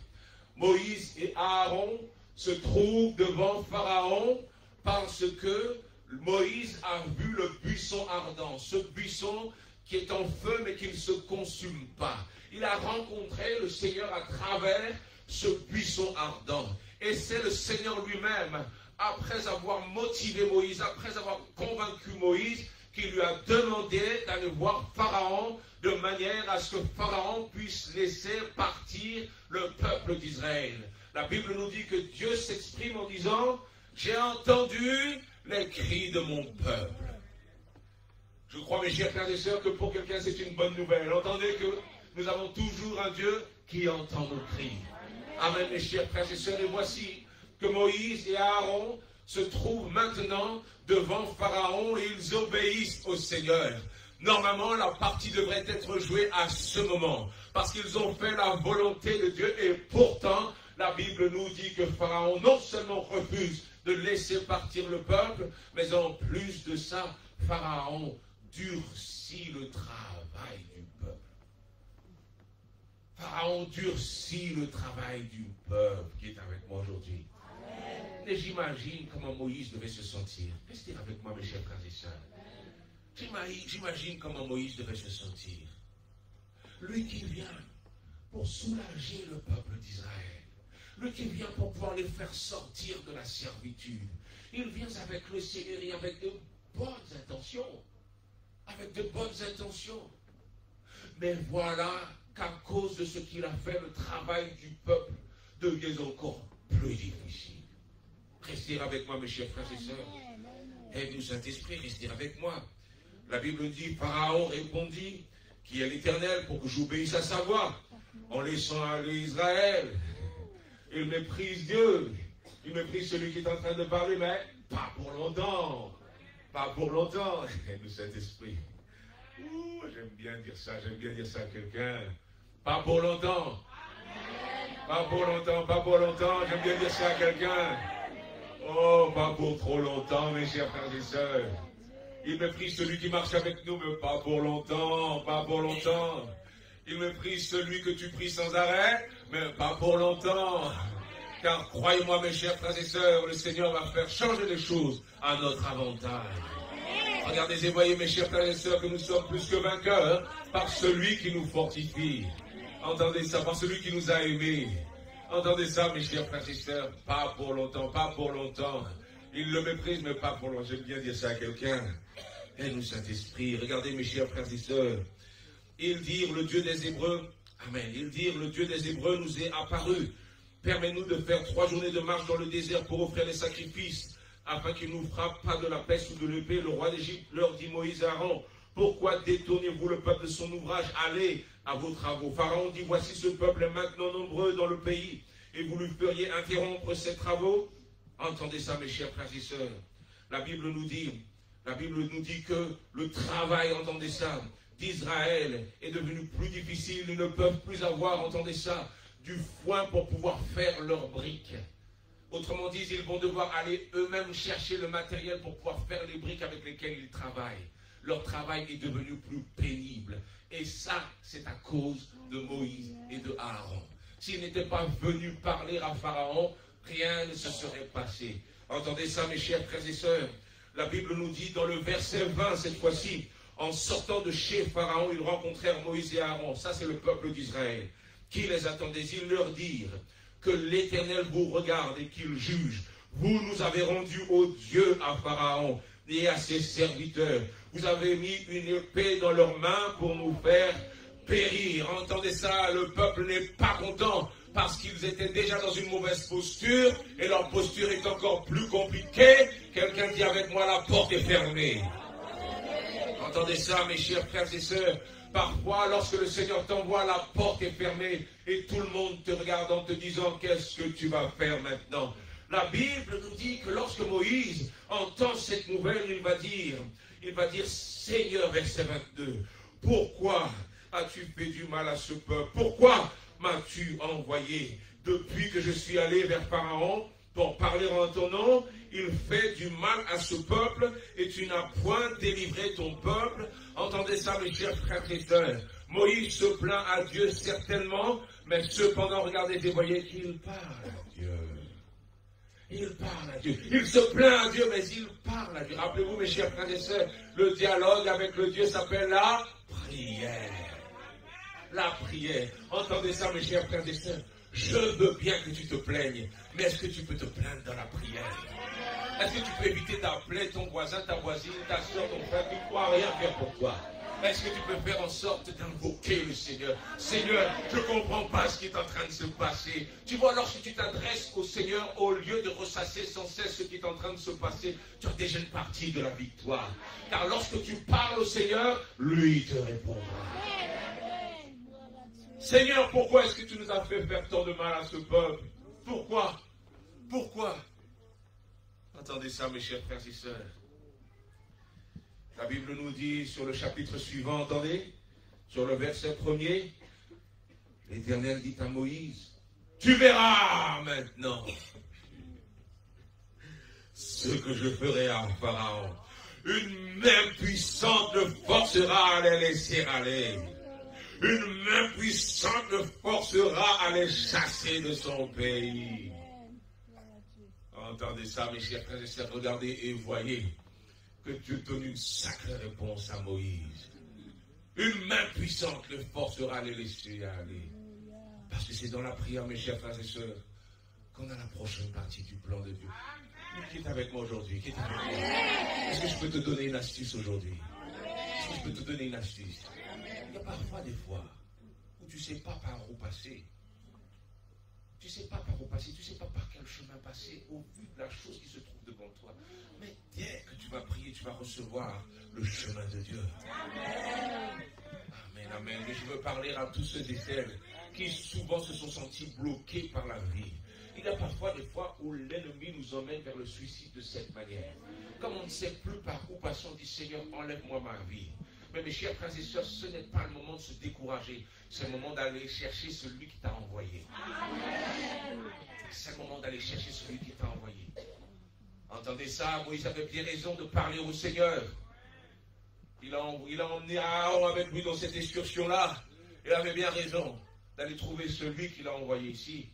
Moïse et Aaron se trouvent devant Pharaon parce que Moïse a vu le buisson ardent, ce buisson qui est en feu mais qui ne se consume pas. Il a rencontré le Seigneur à travers ce buisson ardent. Et c'est le Seigneur lui-même, après avoir motivé Moïse, après avoir convaincu Moïse, qui lui a demandé d'aller voir Pharaon de manière à ce que Pharaon puisse laisser partir le peuple d'Israël. La Bible nous dit que Dieu s'exprime en disant « J'ai entendu les cris de mon peuple ». Je crois, mes chers frères et sœurs, que pour quelqu'un c'est une bonne nouvelle. Entendez que nous avons toujours un Dieu qui entend nos cris. Amen, mes chers frères et sœurs. Et voici que Moïse et Aaron se trouvent maintenant devant Pharaon et ils obéissent au Seigneur. Normalement, la partie devrait être jouée à ce moment, parce qu'ils ont fait la volonté de Dieu, et pourtant, la Bible nous dit que Pharaon non seulement refuse de laisser partir le peuple, mais en plus de ça, Pharaon durcit le travail du peuple. Pharaon durcit le travail du peuple qui est avec moi aujourd'hui. Et j'imagine comment Moïse devait se sentir. Restez avec moi, mes chers frères et sœurs. J'imagine comment Moïse devait se sentir. Lui qui vient pour soulager le peuple d'Israël. Lui qui vient pour pouvoir les faire sortir de la servitude. Il vient avec le Seigneur et avec de bonnes intentions. Avec de bonnes intentions. Mais voilà qu'à cause de ce qu'il a fait, le travail du peuple devient encore plus difficile. Restez avec moi, mes chers frères et sœurs. Aide-nous, Saint-Esprit, restez avec moi. La Bible dit, Pharaon répondit, qui est l'Éternel, pour que j'obéisse à sa voix, en laissant aller Israël. Il méprise Dieu. Il méprise celui qui est en train de parler, mais pas pour longtemps. Pas pour longtemps. Aide-nous, Saint-Esprit. J'aime bien dire ça à quelqu'un. Pas pour longtemps. Pas pour longtemps, pas pour longtemps. J'aime bien dire ça à quelqu'un. Oh, pas pour trop longtemps, mes chers frères et sœurs. Il méprise celui qui marche avec nous, mais pas pour longtemps, pas pour longtemps. Il méprise celui que tu pries sans arrêt, mais pas pour longtemps. Car croyez-moi, mes chers frères et sœurs, le Seigneur va faire changer les choses à notre avantage. Regardez et voyez, mes chers frères et sœurs, que nous sommes plus que vainqueurs par celui qui nous fortifie. Entendez ça, par celui qui nous a aimés. Entendez ça, mes chers frères et sœurs, pas pour longtemps, pas pour longtemps. Il le méprise, mais pas pour longtemps. J'aime bien dire ça à quelqu'un. Aide-nous, Saint-Esprit. Regardez, mes chers frères et sœurs. Ils dirent, le Dieu des Hébreux, Amen. Ils dirent, le Dieu des Hébreux nous est apparu. Permets-nous de faire 3 journées de marche dans le désert pour offrir les sacrifices, afin qu'il ne nous frappe pas de la peste ou de l'épée. Le roi d'Égypte leur dit, Moïse et Aaron, pourquoi détournez-vous le peuple de son ouvrage? Allez à vos travaux. Pharaon dit, voici ce peuple est maintenant nombreux dans le pays, et vous lui feriez interrompre ses travaux? Entendez ça, mes chers frères et sœurs. La Bible nous dit que le travail, entendez ça, d'Israël est devenu plus difficile. Ils ne peuvent plus avoir, entendez ça, du foin pour pouvoir faire leurs briques. Autrement dit, ils vont devoir aller eux-mêmes chercher le matériel pour pouvoir faire les briques avec lesquelles ils travaillent. Leur travail est devenu plus pénible. Et ça, c'est à cause de Moïse et de Aaron. S'ils n'étaient pas venus parler à Pharaon, rien ne se serait passé. Entendez ça, mes chers frères et sœurs. La Bible nous dit dans le verset 20, cette fois-ci, en sortant de chez Pharaon, ils rencontrèrent Moïse et Aaron. Ça, c'est le peuple d'Israël. Qui les attendait? Ils leur dirent que l'Éternel vous regarde et qu'il juge. Vous nous avez rendus odieux à Pharaon et à ses serviteurs. Vous avez mis une épée dans leurs mains pour nous faire périr. Entendez ça, le peuple n'est pas content parce qu'ils étaient déjà dans une mauvaise posture et leur posture est encore plus compliquée. Quelqu'un dit avec moi, la porte est fermée. Entendez ça, mes chers frères et sœurs. Parfois, lorsque le Seigneur t'envoie, la porte est fermée et tout le monde te regarde en te disant, qu'est-ce que tu vas faire maintenant? La Bible nous dit que lorsque Moïse entend cette nouvelle, il va dire, Seigneur, verset 22, pourquoi as-tu fait du mal à ce peuple? Pourquoi m'as-tu envoyé? Depuis que je suis allé vers Pharaon pour parler en ton nom, il fait du mal à ce peuple et tu n'as point délivré ton peuple. Entendez ça, mes chers frères et sœurs. Moïse se plaint à Dieu certainement, mais cependant, regardez et voyez qu'il parle à Dieu. Il parle à Dieu. Il se plaint à Dieu, mais il parle à Dieu. Rappelez-vous, mes chers frères et sœurs, le dialogue avec le Dieu s'appelle la prière. La prière. Entendez ça, mes chers frères et sœurs. Je veux bien que tu te plaignes, mais est-ce que tu peux te plaindre dans la prière? Est-ce que tu peux éviter d'appeler ton voisin, ta voisine, ta soeur, ton frère qui ne croit rien faire pour toi? Est-ce que tu peux faire en sorte d'invoquer le Seigneur? Seigneur, je ne comprends pas ce qui est en train de se passer. Tu vois, lorsque tu t'adresses au Seigneur, au lieu de ressasser sans cesse ce qui est en train de se passer, tu as déjà une partie de la victoire. Car lorsque tu parles au Seigneur, lui te répondra. Seigneur, pourquoi est-ce que tu nous as fait faire tant de mal à ce peuple? Pourquoi? Pourquoi? Entendez ça, mes chers frères et sœurs. La Bible nous dit sur le chapitre suivant, entendez, sur le verset 1er, l'Éternel dit à Moïse, tu verras maintenant ce que je ferai à Pharaon. Une main puissante le forcera à les laisser aller. Une main puissante le forcera à les chasser de son pays. Entendez ça, mes chers frères et sœurs, regardez et voyez que Dieu donne une sacrée réponse à Moïse. Une main puissante le forcera à les laisser aller. Parce que c'est dans la prière, mes chers frères et sœurs, qu'on a la prochaine partie du plan de Dieu. Qui est avec moi aujourd'hui? Qui est avec moi? Est-ce que je peux te donner une astuce aujourd'hui? Est-ce que je peux te donner une astuce? Il y a parfois des fois où tu ne sais pas par où passer. Tu ne sais pas par où passer, tu ne sais pas par quel chemin passer au vu de la chose qui se trouve devant toi. Mais dès que tu vas prier, tu vas recevoir le chemin de Dieu. Amen, amen. Mais je veux parler à tous ceux et celles qui souvent se sont sentis bloqués par la vie. Il y a parfois des fois où l'ennemi nous emmène vers le suicide de cette manière. Comme on ne sait plus par où passer, on dit Seigneur, enlève-moi ma vie. Mais mes chers frères et sœurs, ce n'est pas le moment de se décourager. C'est le moment d'aller chercher celui qui t'a envoyé. C'est le moment d'aller chercher celui qui t'a envoyé. Entendez ça, Moïse avait bien raison de parler au Seigneur. Il a emmené Aaron avec lui dans cette excursion-là. Il avait bien raison d'aller trouver celui qui l'a envoyé ici.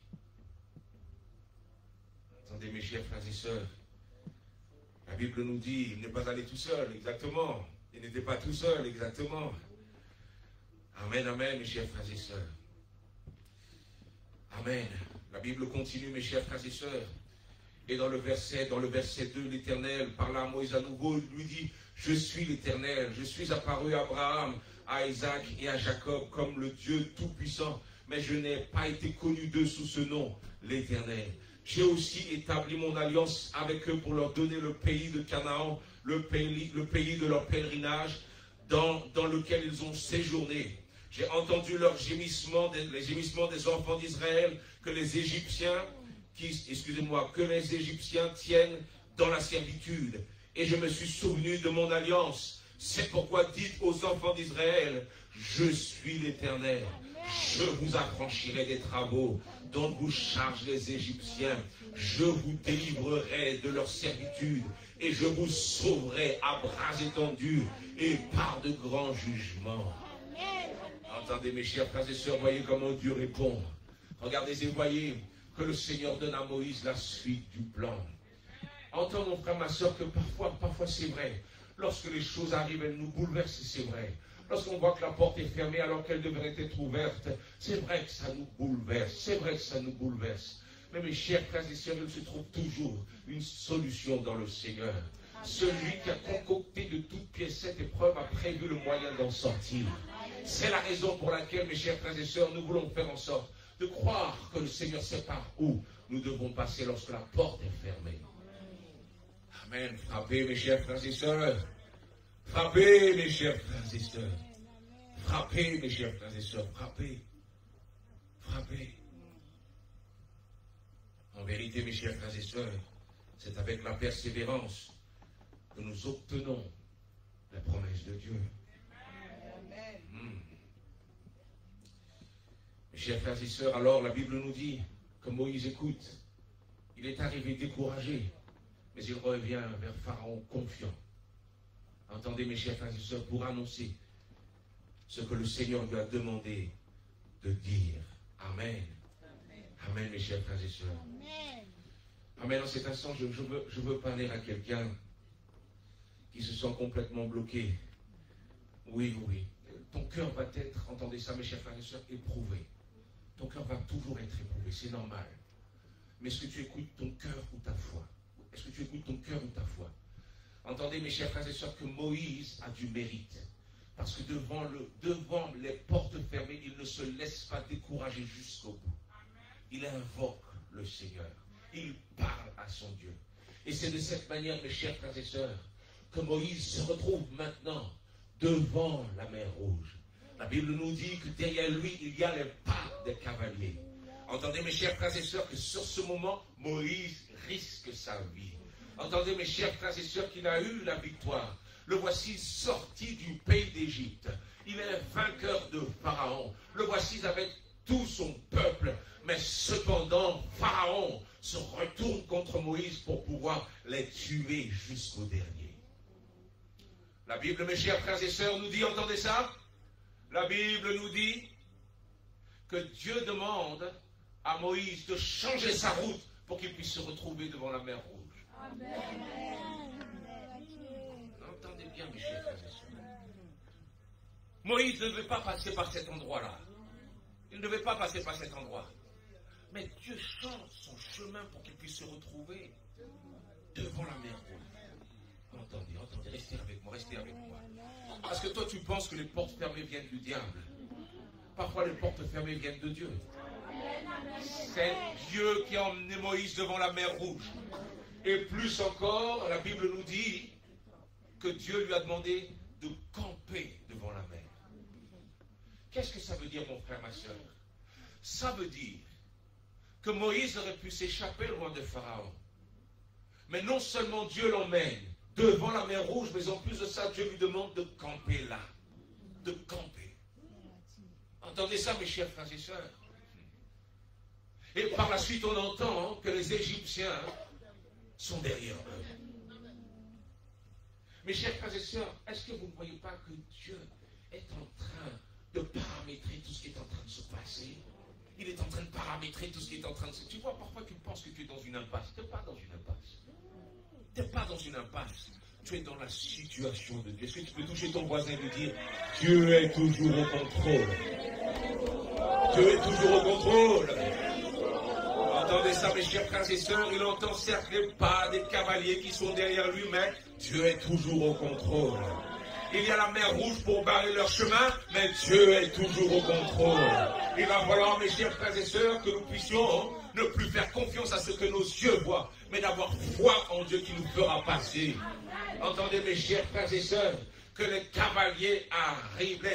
Attendez, mes chers frères et sœurs, la Bible nous dit, il n'est pas allé tout seul, exactement. Il n'était pas tout seul, exactement. Amen, amen, mes chers frères et sœurs. Amen. La Bible continue, mes chers frères et sœurs. Et dans le verset 2, l'Éternel parla à Moïse à nouveau, il lui dit, je suis l'Éternel, je suis apparu à Abraham, à Isaac et à Jacob comme le Dieu Tout-Puissant, mais je n'ai pas été connu d'eux sous ce nom, l'Éternel. J'ai aussi établi mon alliance avec eux pour leur donner le pays de Canaan, le pays de leur pèlerinage, dans lequel ils ont séjourné. J'ai entendu leurs gémissements, les gémissements des enfants d'Israël, que les Égyptiens tiennent dans la servitude. Et je me suis souvenu de mon alliance. C'est pourquoi dites aux enfants d'Israël, je suis l'Éternel. Je vous affranchirai des travaux dont vous chargent les Égyptiens. Je vous délivrerai de leur servitude et je vous sauverai à bras étendus et par de grands jugements. Entendez, mes chers frères et sœurs, voyez comment Dieu répond. Regardez et voyez que le Seigneur donne à Moïse la suite du plan. Entends, mon frère, ma soeur, que parfois c'est vrai. Lorsque les choses arrivent, elles nous bouleversent, c'est vrai. Lorsqu'on voit que la porte est fermée alors qu'elle devrait être ouverte, c'est vrai que ça nous bouleverse. C'est vrai que ça nous bouleverse. Mais mes chers frères et sœurs, il se trouve toujours une solution dans le Seigneur. Celui qui a concocté de toutes pièces cette épreuve a prévu le moyen d'en sortir. C'est la raison pour laquelle, mes chers frères et sœurs, nous voulons faire en sorte de croire que le Seigneur sait par où nous devons passer lorsque la porte est fermée. Amen. Frappez, mes chers frères et sœurs. Frappez, mes chers frères et sœurs. Frappez, mes chers frères et sœurs. Frappez. Frappez. En vérité, mes chers frères et sœurs, c'est avec la persévérance que nous obtenons la promesse de Dieu. Mes chers frères et sœurs, alors la Bible nous dit que Moïse écoute. Il est arrivé découragé, mais il revient vers Pharaon confiant. Entendez, mes chers frères et sœurs, pour annoncer ce que le Seigneur lui a demandé de dire. Amen. Amen, mes chers frères et sœurs. Amen. En cet instant, je veux parler à quelqu'un qui se sent complètement bloqué. Oui, oui. Ton cœur va être, entendez ça mes chers frères et sœurs, éprouvé. Ton cœur va toujours être éprouvé, c'est normal. Mais est-ce que tu écoutes ton cœur ou ta foi? Est-ce que tu écoutes ton cœur ou ta foi? Entendez mes chers frères et sœurs que Moïse a du mérite. Parce que devant les portes fermées, il ne se laisse pas décourager jusqu'au bout. Il invoque le Seigneur. Il parle à son Dieu. Et c'est de cette manière, mes chers frères et sœurs, que Moïse se retrouve maintenant devant la mer Rouge. La Bible nous dit que derrière lui, il y a les pas des cavaliers. Entendez mes chers frères et sœurs que sur ce moment, Moïse risque sa vie. Entendez mes chers frères et sœurs qu'il a eu la victoire. Le voici sorti du pays d'Égypte. Il est vainqueur de Pharaon. Le voici avec tout son peuple. Mais cependant, Pharaon se retourne contre Moïse pour pouvoir les tuer jusqu'au dernier. La Bible, mes chers frères et sœurs, nous dit, entendez ça? La Bible nous dit que Dieu demande à Moïse de changer sa route pour qu'il puisse se retrouver devant la mer Rouge. Amen. Entendez bien, mes chers frères et sœurs. Moïse ne devait pas passer par cet endroit-là. Il ne devait pas passer par cet endroit. Mais Dieu change son chemin pour qu'il puisse se retrouver devant la mer Rouge. Entendez, restez avec moi. Parce que toi, tu penses que les portes fermées viennent du diable. Parfois, les portes fermées viennent de Dieu. C'est Dieu qui a emmené Moïse devant la mer Rouge. Et plus encore, la Bible nous dit que Dieu lui a demandé de camper devant la mer. Qu'est-ce que ça veut dire, mon frère, ma soeur? Ça veut dire que Moïse aurait pu s'échapper loin de Pharaon. Mais non seulement Dieu l'emmène devant la mer Rouge, mais en plus de ça, Dieu lui demande de camper là. De camper. Entendez ça, mes chers frères et sœurs. Et par la suite, on entend que les Égyptiens sont derrière eux. Mes chers frères et sœurs, est-ce que vous ne voyez pas que Dieu est en train de paramétrer tout ce qui est en train de se passer? Il est en train de paramétrer tout ce qui est en train de se passer. Tu vois, parfois tu penses que tu es dans une impasse. Tu n'es pas dans une impasse. Tu n'es pas dans une impasse. Tu es dans la situation de Dieu. Est-ce que tu peux toucher ton voisin et lui dire, Dieu est toujours au contrôle. Dieu est toujours au contrôle. Entendez ça, mes chers frères et sœurs, il entend certes les pas des cavaliers qui sont derrière lui, mais Dieu est toujours au contrôle. Il y a la mer Rouge pour barrer leur chemin, mais Dieu est toujours au contrôle. Il va falloir, mes chers frères et sœurs, que nous puissions ne plus faire confiance à ce que nos yeux voient, mais d'avoir foi en Dieu qui nous fera passer. Entendez, mes chers frères et sœurs, que les cavaliers arrivent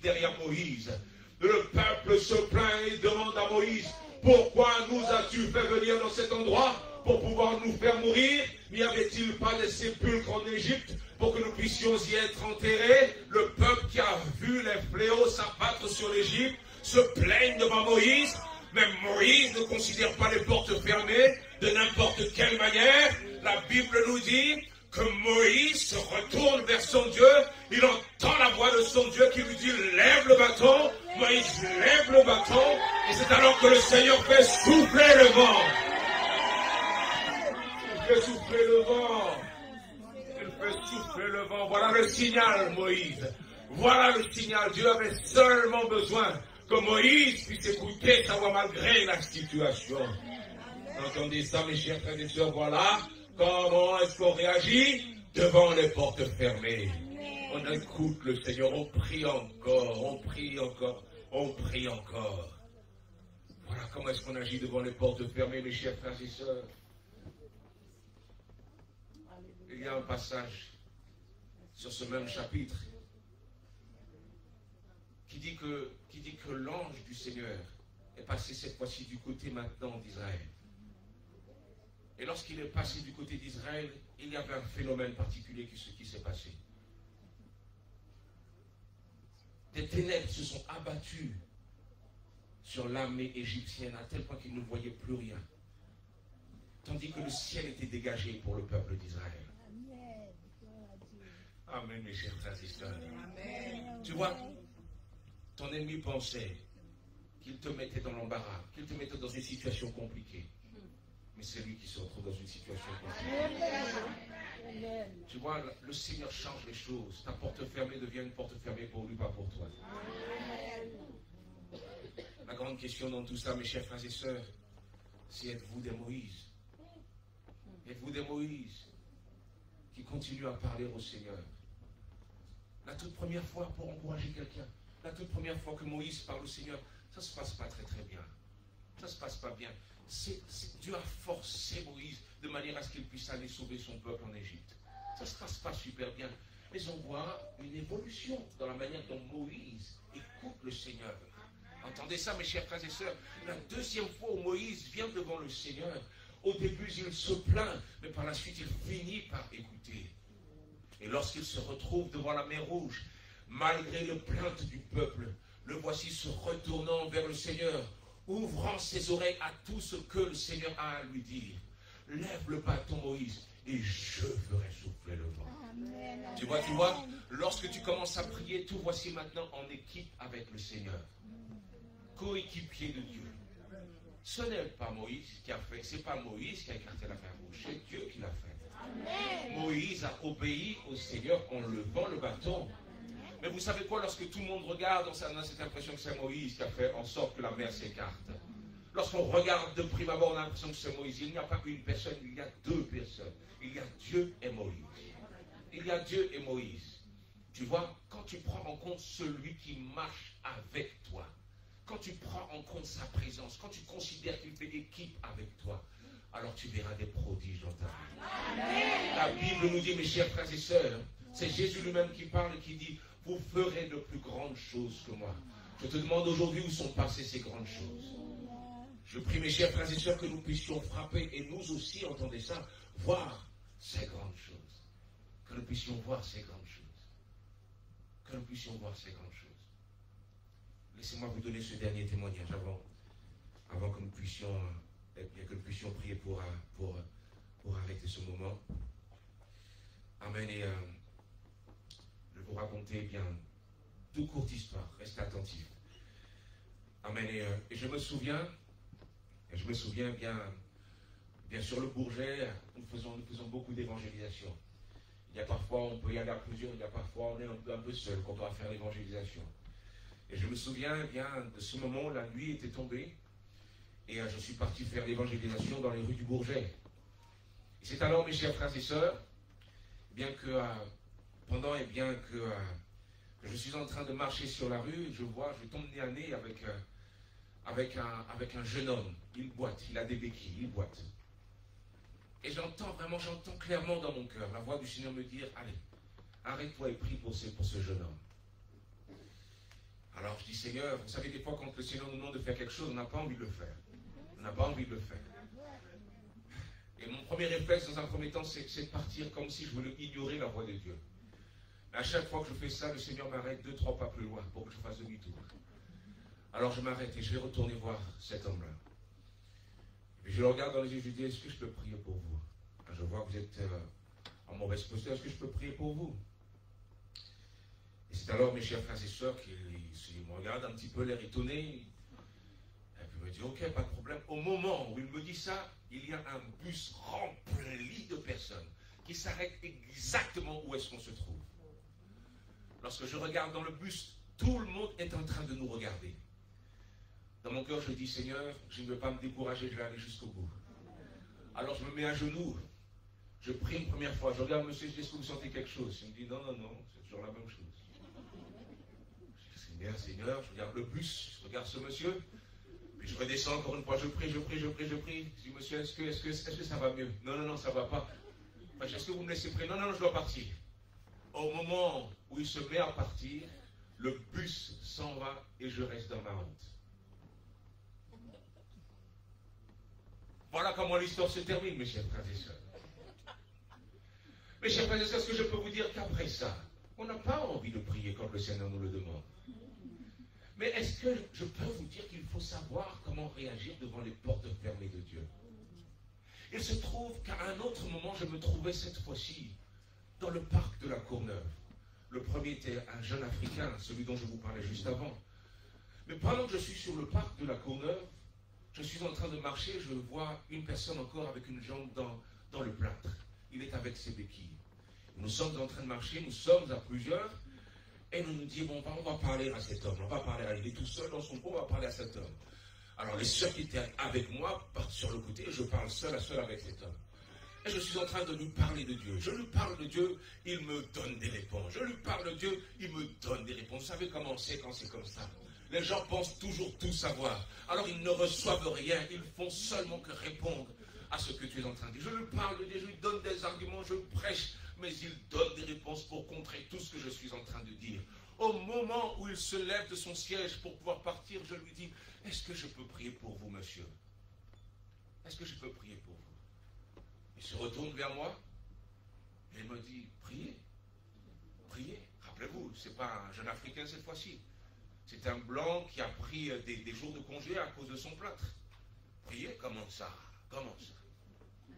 derrière Moïse. Le peuple se plaint et demande à Moïse, pourquoi nous as-tu fait venir dans cet endroit pour pouvoir nous faire mourir? N'y avait-il pas des sépulcres en Égypte pour que nous puissions y être enterrés? Le peuple qui a vu les fléaux s'abattre sur l'Égypte se plaigne devant Moïse, mais Moïse ne considère pas les portes fermées de n'importe quelle manière. La Bible nous dit que Moïse se retourne vers son Dieu, il entend la voix de son Dieu qui lui dit lève le bâton. Moïse lève le bâton et c'est alors que le Seigneur fait souffler le vent. Il fait souffler le vent. Il fait souffler le vent. Voilà le signal, Moïse. Voilà le signal. Dieu avait seulement besoin que Moïse puisse écouter sa voix malgré la situation. Entendez ça, mes chers frères et sœurs, voilà comment est-ce qu'on réagit devant les portes fermées. On écoute le Seigneur, on prie encore, on prie encore, on prie encore. Voilà comment est-ce qu'on agit devant les portes fermées, mes chers frères et sœurs. Il y a un passage sur ce même chapitre qui dit que l'ange du Seigneur est passé cette fois-ci du côté maintenant d'Israël. Et lorsqu'il est passé du côté d'Israël, il y avait un phénomène particulier qui s'est passé. Des ténèbres se sont abattues sur l'armée égyptienne à tel point qu'ils ne voyaient plus rien. Tandis que le ciel était dégagé pour le peuple d'Israël. Amen, mes chers frères et sœurs. Tu vois, ton ennemi pensait qu'il te mettait dans l'embarras, qu'il te mettait dans une situation compliquée. mais c'est lui qui se retrouve dans une situation compliquée. Tu vois, le Seigneur change les choses. Ta porte fermée devient une porte fermée pour lui, pas pour toi. La grande question dans tout ça, mes chers frères et sœurs, c'est êtes-vous des Moïse? Êtes-vous des Moïse qui continuent à parler au Seigneur? La toute première fois, pour encourager quelqu'un, la toute première fois que Moïse parle au Seigneur, ça ne se passe pas très très bien. Ça ne se passe pas bien. Dieu a forcé Moïse de manière à ce qu'il puisse aller sauver son peuple en Égypte. Ça ne se passe pas super bien. Mais on voit une évolution dans la manière dont Moïse écoute le Seigneur. Entendez ça, mes chers frères et sœurs. La deuxième fois où Moïse vient devant le Seigneur, au début, il se plaint, mais par la suite, il finit par écouter. Et lorsqu'il se retrouve devant la mer Rouge, malgré les plaintes du peuple, le voici se retournant vers le Seigneur, ouvrant ses oreilles à tout ce que le Seigneur a à lui dire. Lève le bâton, Moïse, et je ferai souffler le vent. Amen. Tu vois, lorsque tu commences à prier, tout voici maintenant en équipe avec le Seigneur. Coéquipier de Dieu. Ce n'est pas Moïse qui a fait, c'est pas Moïse qui a écarté la mer Rouge, c'est Dieu qui l'a fait. Amen. Moïse a obéi au Seigneur en levant le bâton. Mais vous savez quoi, lorsque tout le monde regarde, on a cette impression que c'est Moïse qui a fait en sorte que la mer s'écarte. Lorsqu'on regarde de prime abord, on a l'impression que c'est Moïse. Il n'y a pas une personne, il y a deux personnes. Il y a Dieu et Moïse. Il y a Dieu et Moïse. Tu vois, quand tu prends en compte celui qui marche avec toi, quand tu prends en compte sa présence, quand tu considères qu'il fait équipe avec toi, alors tu verras des prodiges dans ta vie. Amen. La Bible nous dit, mes chers frères et sœurs, c'est Jésus lui-même qui parle et qui dit, vous ferez de plus grandes choses que moi. Je te demande aujourd'hui où sont passées ces grandes choses. Je prie, mes chers frères et sœurs, que nous puissions frapper, et nous aussi, entendez ça, voir ces grandes choses. Que nous puissions voir ces grandes choses. Que nous puissions voir ces grandes choses. Laissez-moi vous donner ce dernier témoignage avant que nous puissions, prier pour arrêter ce moment. Amen. Et je vais vous raconter bien deux courtes histoires. Restez attentifs. Amen. Et je me souviens bien sur le Bourget, nous faisons beaucoup d'évangélisation. Il y a parfois, on peut y aller à plusieurs, il y a parfois, on est un peu seul quand on va faire l'évangélisation. Et je me souviens bien de ce moment où la nuit était tombée et je suis parti faire l'évangélisation dans les rues du Bourget. Et c'est alors, mes chers frères et sœurs, bien que je suis en train de marcher sur la rue, je tombe nez à nez avec un jeune homme. Il boite, il a des béquilles, il boite. Et j'entends clairement dans mon cœur la voix du Seigneur me dire, allez, arrête-toi et prie pour ce jeune homme. Alors je dis, Seigneur, vous savez, des fois quand le Seigneur nous demande de faire quelque chose, on n'a pas envie de le faire. On n'a pas envie de le faire. Et mon premier réflexe dans un premier temps, c'est de partir comme si je voulais ignorer la voix de Dieu. Mais à chaque fois que je fais ça, le Seigneur m'arrête 2-3 pas plus loin pour que je fasse demi-tour. Alors je m'arrête et je vais retourner voir cet homme-là. Et je le regarde dans les yeux et je lui dis, est-ce que je peux prier pour vous? Je vois que vous êtes en mauvaise posture, est-ce que je peux prier pour vous? Et c'est alors, mes chers frères et sœurs, qu'il me regarde un petit peu l'air étonné. Et puis il me dit, ok, pas de problème. Au moment où il me dit ça, il y a un bus rempli de personnes qui s'arrêtent exactement où est-ce qu'on se trouve. Lorsque je regarde dans le bus, tout le monde est en train de nous regarder. Dans mon cœur, je dis, Seigneur, je ne veux pas me décourager, je vais aller jusqu'au bout. Alors je me mets à genoux, je prie une première fois, je regarde monsieur, je dis, est-ce que vous sentez quelque chose? Il me dit, non, c'est toujours la même chose. Je dis, bien, Seigneur, je regarde le bus, je regarde ce monsieur, puis je redescends encore une fois, je prie. Je dis, monsieur, est-ce que ça va mieux? Non, ça ne va pas. Enfin, est-ce que vous me laissez prier? Non, je dois partir. Au moment où il se met à partir, le bus s'en va et je reste dans ma honte. Voilà comment l'histoire se termine, mes chers frères et sœurs. Mes chers frères et sœurs, est-ce que je peux vous dire qu'après ça, on n'a pas envie de prier quand le Seigneur nous le demande. Mais est-ce que je peux vous dire qu'il faut savoir comment réagir devant les portes fermées de Dieu? Il se trouve qu'à un autre moment, je me trouvais cette fois-ci dans le parc de la Courneuve. Le premier était un jeune Africain, celui dont je vous parlais juste avant. Mais pendant que je suis sur le parc de la Courneuve, Je suis en train de marcher, je vois une personne encore avec une jambe dans le plâtre. Il est avec ses béquilles. Nous sommes en train de marcher, nous sommes à plusieurs, et nous nous disons, bon, on va parler à cet homme, on va parler à lui. Il est tout seul dans son coin, on va parler à cet homme. Alors les sœurs qui étaient avec moi partent sur le côté, et je parle seul à seul avec cet homme. Et je suis en train de lui parler de Dieu. Je lui parle de Dieu, il me donne des réponses. Je lui parle de Dieu, il me donne des réponses. Vous savez comment c'est quand c'est comme ça? Les gens pensent toujours tout savoir. Alors ils ne reçoivent rien, ils font seulement que répondre à ce que tu es en train de dire. Je lui parle de Dieu, je lui donne des arguments, je prêche, mais il donne des réponses pour contrer tout ce que je suis en train de dire. Au moment où il se lève de son siège pour pouvoir partir, je lui dis, est-ce que je peux prier pour vous, monsieur? Est-ce que je peux prier pour vous? Il se retourne vers moi et il me dit, priez, priez. Rappelez-vous, ce n'est pas un jeune Africain cette fois-ci. C'est un blanc qui a pris des jours de congé à cause de son plâtre. Priez, comment ça? Comment ça? Il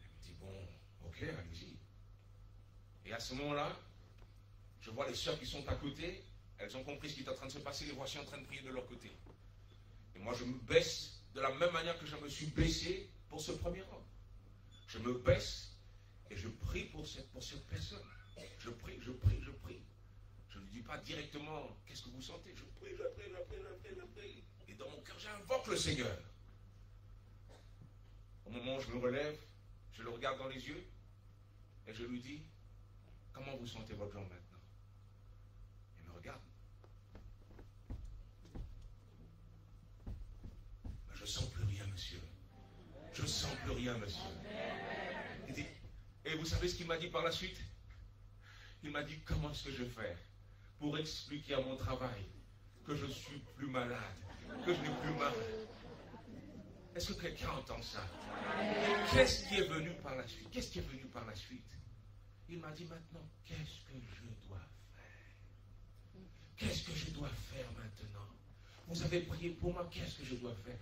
me dit, bon, ok, allez-y. Et à ce moment-là, je vois les sœurs qui sont à côté, elles ont compris ce qui est en train de se passer, les voici en train de prier de leur côté. Et moi, je me baisse de la même manière que je me suis baissé pour ce premier homme. Je me baisse et je prie pour cette personne. Je prie, je prie, je prie. Je ne lui dis pas directement, qu'est-ce que vous sentez? Je prie, je prie, je prie, je prie, je prie. Et dans mon cœur, j'invoque le Seigneur. Au moment où je me relève, je le regarde dans les yeux et je lui dis, comment vous sentez votre jambe maintenant? Il me regarde. Je ne sens plus rien, monsieur. Je ne sens plus rien, monsieur. Il dit, et vous savez ce qu'il m'a dit par la suite? Il m'a dit, comment est-ce que je fais pour expliquer à mon travail que je suis plus malade, que je n'ai plus mal? Est-ce que quelqu'un entend ça? Qu'est-ce qui est venu par la suite? Qu'est-ce qui est venu par la suite? Il m'a dit maintenant, qu'est-ce que je dois faire? Qu'est-ce que je dois faire maintenant? Vous avez prié pour moi, qu'est-ce que je dois faire?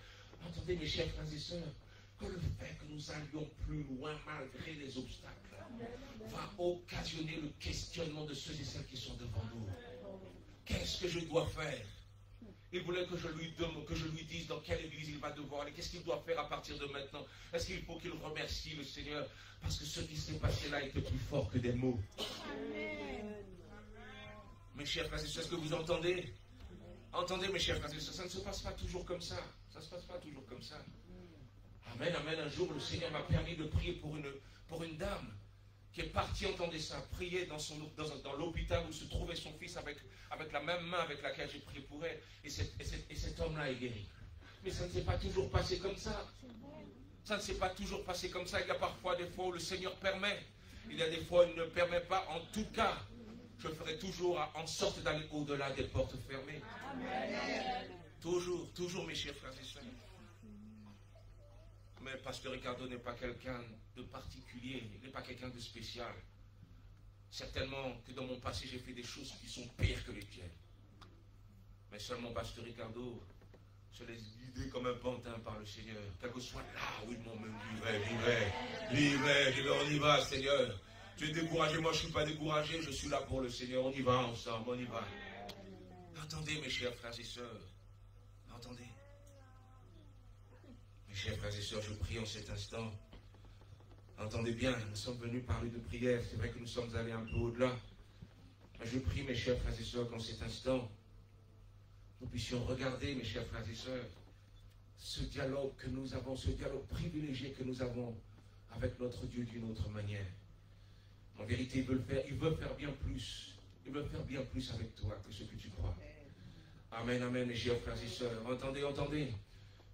Entendez mes chers frères et sœurs, que le fait que nous allions plus loin malgré les obstacles va occasionner le questionnement de ceux et celles qui sont devant nous. Qu'est-ce que je dois faire? Il voulait que je lui dise dans quelle église il va devoir aller, qu'est-ce qu'il doit faire à partir de maintenant. Est-ce qu'il faut qu'il remercie le Seigneur parce que ce qui s'est passé là était plus fort que des mots. Amen. Mes chers frères et sœurs, est-ce que vous entendez? Entendez mes chers frères et sœurs, ça ne se passe pas toujours comme ça. Ça ne se passe pas toujours comme ça. Amen, amen. Un jour, le Seigneur m'a permis de prier pour une dame qui est partie, entendez ça, prier dans l'hôpital où se trouvait son fils avec la même main avec laquelle j'ai prié pour elle. Et cet homme-là est guéri. Mais ça ne s'est pas toujours passé comme ça. Ça ne s'est pas toujours passé comme ça. Il y a parfois des fois où le Seigneur permet. Il y a des fois où il ne permet pas. En tout cas, je ferai toujours en sorte d'aller au-delà des portes fermées. Amen. Toujours, toujours, mes chers frères et sœurs. Mais le pasteur Ricardo n'est pas quelqu'un de particulier, il n'est pas quelqu'un de spécial. Certainement que dans mon passé, j'ai fait des choses qui sont pires que les tiennes. Mais seulement pasteur Ricardo se laisse guider comme un pantin par le Seigneur. Quel que soit là où ils m'ont mené, livré, on y va, Seigneur. Tu es découragé, moi je ne suis pas découragé, je suis là pour le Seigneur. On y va ensemble, on y va. Entendez mes chers frères et sœurs, entendez. Mes chers frères et sœurs, je prie en cet instant. Entendez bien, nous sommes venus parler de prière. C'est vrai que nous sommes allés un peu au-delà. Mais je prie, mes chers frères et sœurs, qu'en cet instant, nous puissions regarder, mes chers frères et sœurs, ce dialogue que nous avons, ce dialogue privilégié que nous avons avec notre Dieu d'une autre manière. En vérité, il veut faire bien plus. Il veut faire bien plus avec toi que ce que tu crois. Amen, amen, mes chers frères et sœurs. Entendez, entendez.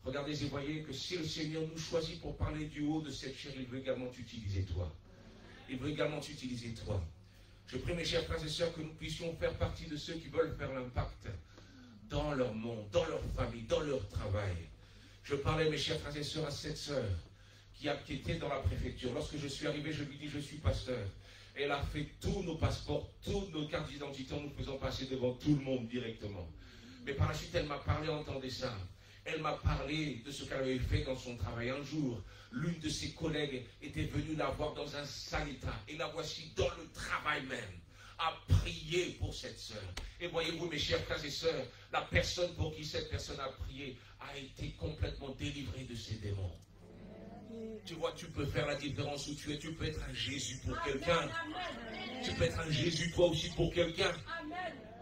Regardez et voyez que si le Seigneur nous choisit pour parler du haut de cette chair, il veut également t'utiliser toi. Il veut également t'utiliser toi. Je prie, mes chers frères et sœurs, que nous puissions faire partie de ceux qui veulent faire l'impact dans leur monde, dans leur famille, dans leur travail. Je parlais, mes chers frères et sœurs, à cette sœur qui était dans la préfecture. Lorsque je suis arrivé, je lui dis, je suis pasteur. Et elle a fait tous nos passeports, toutes nos cartes d'identité en nous faisant passer devant tout le monde directement. Mais par la suite, elle m'a parlé, entendez ça. Elle m'a parlé de ce qu'elle avait fait dans son travail. Un jour, l'une de ses collègues était venue la voir dans un sale état. Et la voici dans le travail même, à prier pour cette sœur. Et voyez-vous, mes chers frères et sœurs, la personne pour qui cette personne a prié a été complètement délivrée de ses démons. Tu vois, tu peux faire la différence où tu es. Tu peux être un Jésus pour quelqu'un. Tu peux être un Jésus toi aussi pour quelqu'un.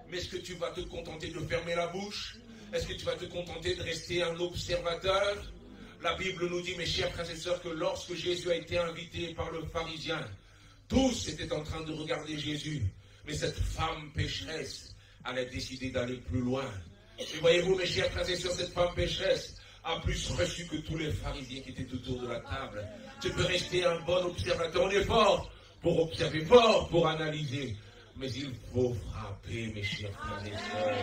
Mais est-ce que tu vas te contenter de fermer la bouche? Est-ce que tu vas te contenter de rester un observateur? La Bible nous dit, mes chers frères et sœurs, que lorsque Jésus a été invité par le pharisien, tous étaient en train de regarder Jésus. Mais cette femme pécheresse, elle a décidé d'aller plus loin. Et voyez-vous, mes chers frères et sœurs, cette femme pécheresse a plus reçu que tous les pharisiens qui étaient autour de la table. Tu peux rester un bon observateur. On est fort pour observer, fort pour analyser. Mais il faut frapper, mes chers frères et sœurs.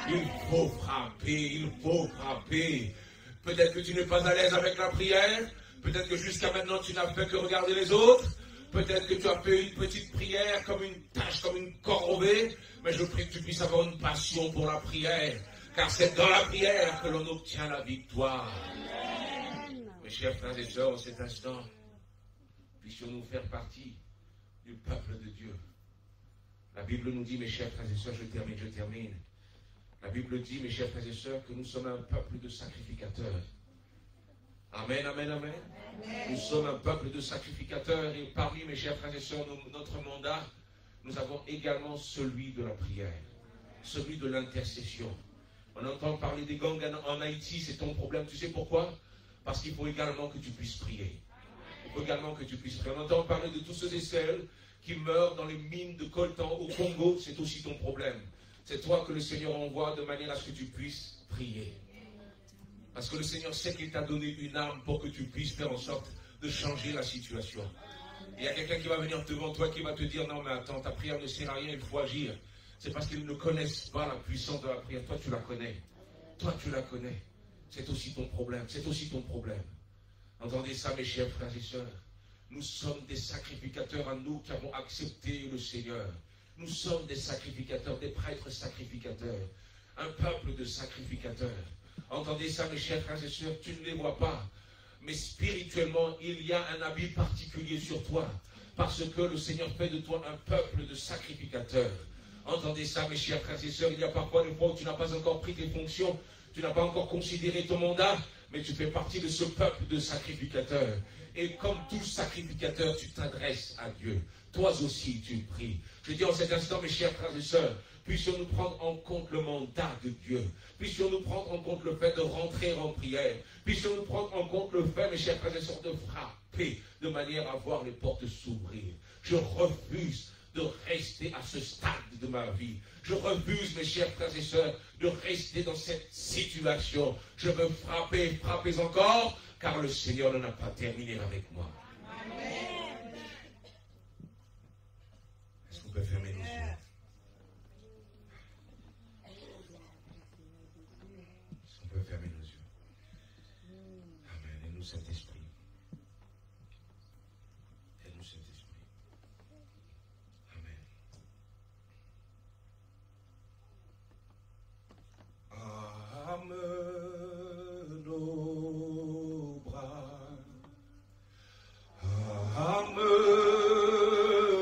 Il faut frapper, il faut frapper. Peut-être que tu n'es pas à l'aise avec la prière. Peut-être que jusqu'à maintenant, tu n'as fait que regarder les autres. Peut-être que tu as fait une petite prière comme une tâche, comme une corvée. Mais je prie que tu puisses avoir une passion pour la prière. Car c'est dans la prière que l'on obtient la victoire. Amen. Mes chers frères et sœurs, en cet instant, puissions-nous faire partie du peuple de Dieu. La Bible nous dit, mes chers frères et sœurs, je termine. La Bible dit, mes chers frères et sœurs, que nous sommes un peuple de sacrificateurs. Amen, amen, amen. Amen. Nous sommes un peuple de sacrificateurs et parmi, mes chers frères et sœurs, notre mandat, nous avons également celui de la prière, celui de l'intercession. On entend parler des gangs en Haïti, c'est ton problème. Tu sais pourquoi? Parce qu'il faut également que tu puisses prier. Il faut également que tu puisses prier. On entend parler de tous ceux et celles qui meurent dans les mines de coltan au Congo, c'est aussi ton problème. C'est toi que le Seigneur envoie de manière à ce que tu puisses prier. Parce que le Seigneur sait qu'il t'a donné une arme pour que tu puisses faire en sorte de changer la situation. Il y a quelqu'un qui va venir devant toi qui va te dire, non mais attends, ta prière ne sert à rien, il faut agir. C'est parce qu'ils ne connaissent pas la puissance de la prière. Toi, tu la connais. Toi, tu la connais. C'est aussi ton problème. C'est aussi ton problème. Entendez ça, mes chers frères et sœurs. Nous sommes des sacrificateurs à nous qui avons accepté le Seigneur. Nous sommes des sacrificateurs, des prêtres sacrificateurs. Un peuple de sacrificateurs. Entendez ça, mes chers frères et sœurs. Tu ne les vois pas. Mais spirituellement, il y a un habit particulier sur toi. Parce que le Seigneur fait de toi un peuple de sacrificateurs. Entendez ça, mes chers frères et sœurs, il y a parfois des fois où tu n'as pas encore pris tes fonctions, tu n'as pas encore considéré ton mandat, mais tu fais partie de ce peuple de sacrificateurs. Et comme tout sacrificateur, tu t'adresses à Dieu. Toi aussi, tu pries. Je dis en cet instant, mes chers frères et sœurs, puissions-nous prendre en compte le mandat de Dieu. Puissions-nous prendre en compte le fait de rentrer en prière. Puissions-nous prendre en compte le fait, mes chers frères et sœurs, de frapper de manière à voir les portes s'ouvrir. Je refuse de rester à ce stade de ma vie. Je refuse, mes chers frères et sœurs, de rester dans cette situation. Je veux frapper, frappez encore, car le Seigneur n'en a pas terminé avec moi. Amen. Est-ce qu'on peut fermer nos yeux? Est-ce qu'on peut fermer nos yeux? Amen. Et nous, Saint-Esprit. Âme nos bras, âme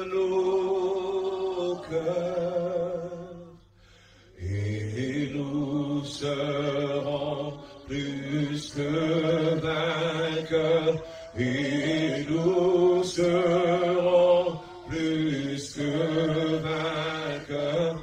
nos cœurs, et nous serons plus que vainqueurs, et nous serons plus que vainqueurs.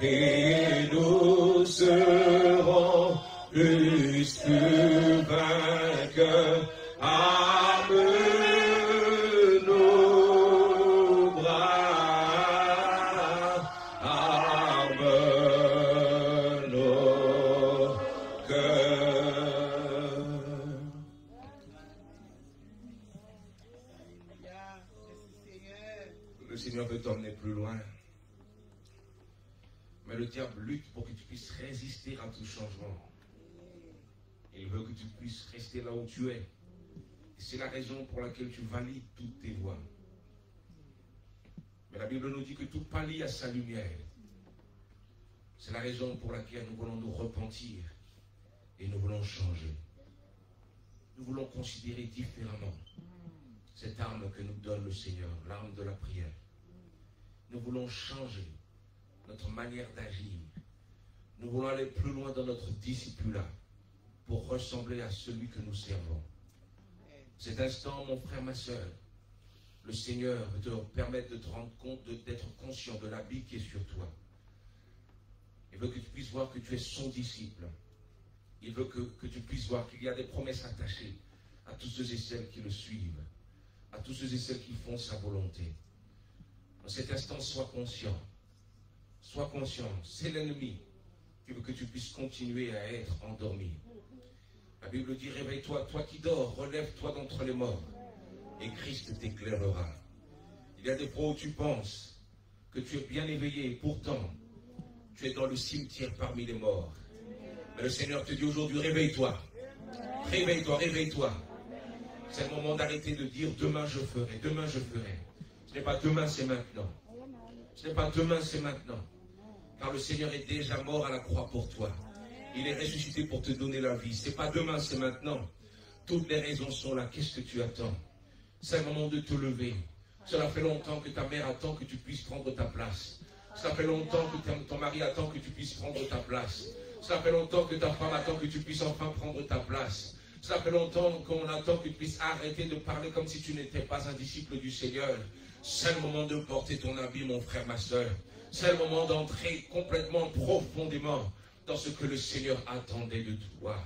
Et nous serons plus que vainqueurs. Âme nos bras, âme nos cœurs. Mais le diable lutte pour que tu puisses résister à tout changement. Il veut que tu puisses rester là où tu es. Et c'est la raison pour laquelle tu valides toutes tes voies. Mais la Bible nous dit que tout pâlit à sa lumière. C'est la raison pour laquelle nous voulons nous repentir et nous voulons changer. Nous voulons considérer différemment cette arme que nous donne le Seigneur, l'arme de la prière. Nous voulons changer notre manière d'agir. Nous voulons aller plus loin dans notre discipulat pour ressembler à celui que nous servons. Cet instant, mon frère, ma soeur, le Seigneur veut te permettre de te rendre compte, d'être conscient de l'habit qui est sur toi. Il veut que tu puisses voir que tu es son disciple. Il veut que tu puisses voir qu'il y a des promesses attachées à tous ceux et celles qui le suivent, à tous ceux et celles qui font sa volonté. Dans cet instant, sois conscient. Sois conscient. C'est l'ennemi qui veut que tu puisses continuer à être endormi. La Bible dit, réveille-toi, toi qui dors, relève-toi d'entre les morts, et Christ t'éclairera. Il y a des fois où tu penses que tu es bien éveillé, et pourtant, tu es dans le cimetière parmi les morts. Mais le Seigneur te dit aujourd'hui, réveille-toi. Réveille-toi, réveille-toi. C'est le moment d'arrêter de dire, demain je ferai, demain je ferai. Ce n'est pas demain, c'est maintenant. Ce n'est pas demain, c'est maintenant. Car le Seigneur est déjà mort à la croix pour toi. Il est ressuscité pour te donner la vie. Ce n'est pas demain, c'est maintenant. Toutes les raisons sont là. Qu'est-ce que tu attends? C'est le moment de te lever. Cela fait longtemps que ta mère attend que tu puisses prendre ta place. Cela fait longtemps que ton mari attend que tu puisses prendre ta place. Cela fait longtemps que ta femme attend que tu puisses enfin prendre ta place. Cela fait longtemps qu'on attend que tu puisses arrêter de parler comme si tu n'étais pas un disciple du Seigneur. C'est le moment de porter ton habit, mon frère, ma soeur. C'est le moment d'entrer complètement, profondément dans ce que le Seigneur attendait de toi.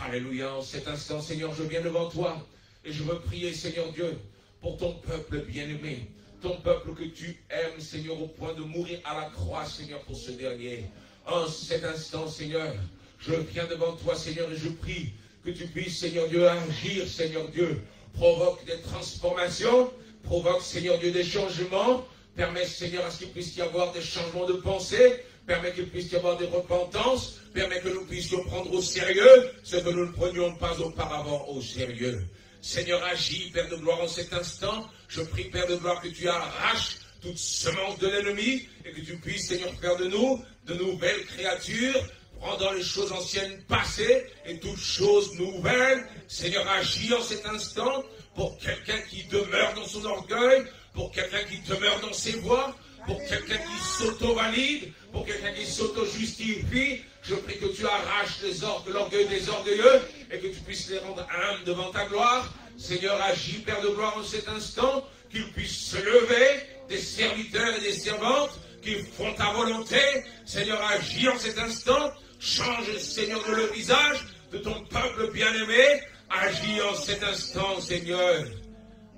Alléluia. En cet instant, Seigneur, je viens devant toi et je veux prier, Seigneur Dieu, pour ton peuple bien-aimé. Ton peuple que tu aimes, Seigneur, au point de mourir à la croix, Seigneur, pour ce dernier. En cet instant, Seigneur, je viens devant toi, Seigneur, et je prie que tu puisses, Seigneur Dieu, agir, Seigneur Dieu. Provoque des transformations, provoque, Seigneur Dieu, des changements. Permets, Seigneur, à ce qu'il puisse y avoir des changements de pensée. Permets qu'il puisse y avoir des repentances. Permets que nous puissions prendre au sérieux ce que nous ne prenions pas auparavant au sérieux. Seigneur, agis, Père de gloire, en cet instant. Je prie, Père de gloire, que tu arraches toute semence de l'ennemi et que tu puisses, Seigneur, faire de nous de nouvelles créatures, rendant les choses anciennes passées et toutes choses nouvelles. Seigneur, agis en cet instant pour quelqu'un qui demeure dans son orgueil, pour quelqu'un qui demeure dans ses voies, pour quelqu'un qui s'auto-valide, pour quelqu'un qui s'auto-justifie. Je prie que tu arraches l'orgueil des orgueilleux et que tu puisses les rendre humbles devant ta gloire. Seigneur, agis, Père de gloire, en cet instant, qu'ils puissent se lever, des serviteurs et des servantes qui font ta volonté. Seigneur, agis en cet instant. Change, Seigneur, le visage de ton peuple bien-aimé. Agis en cet instant, Seigneur.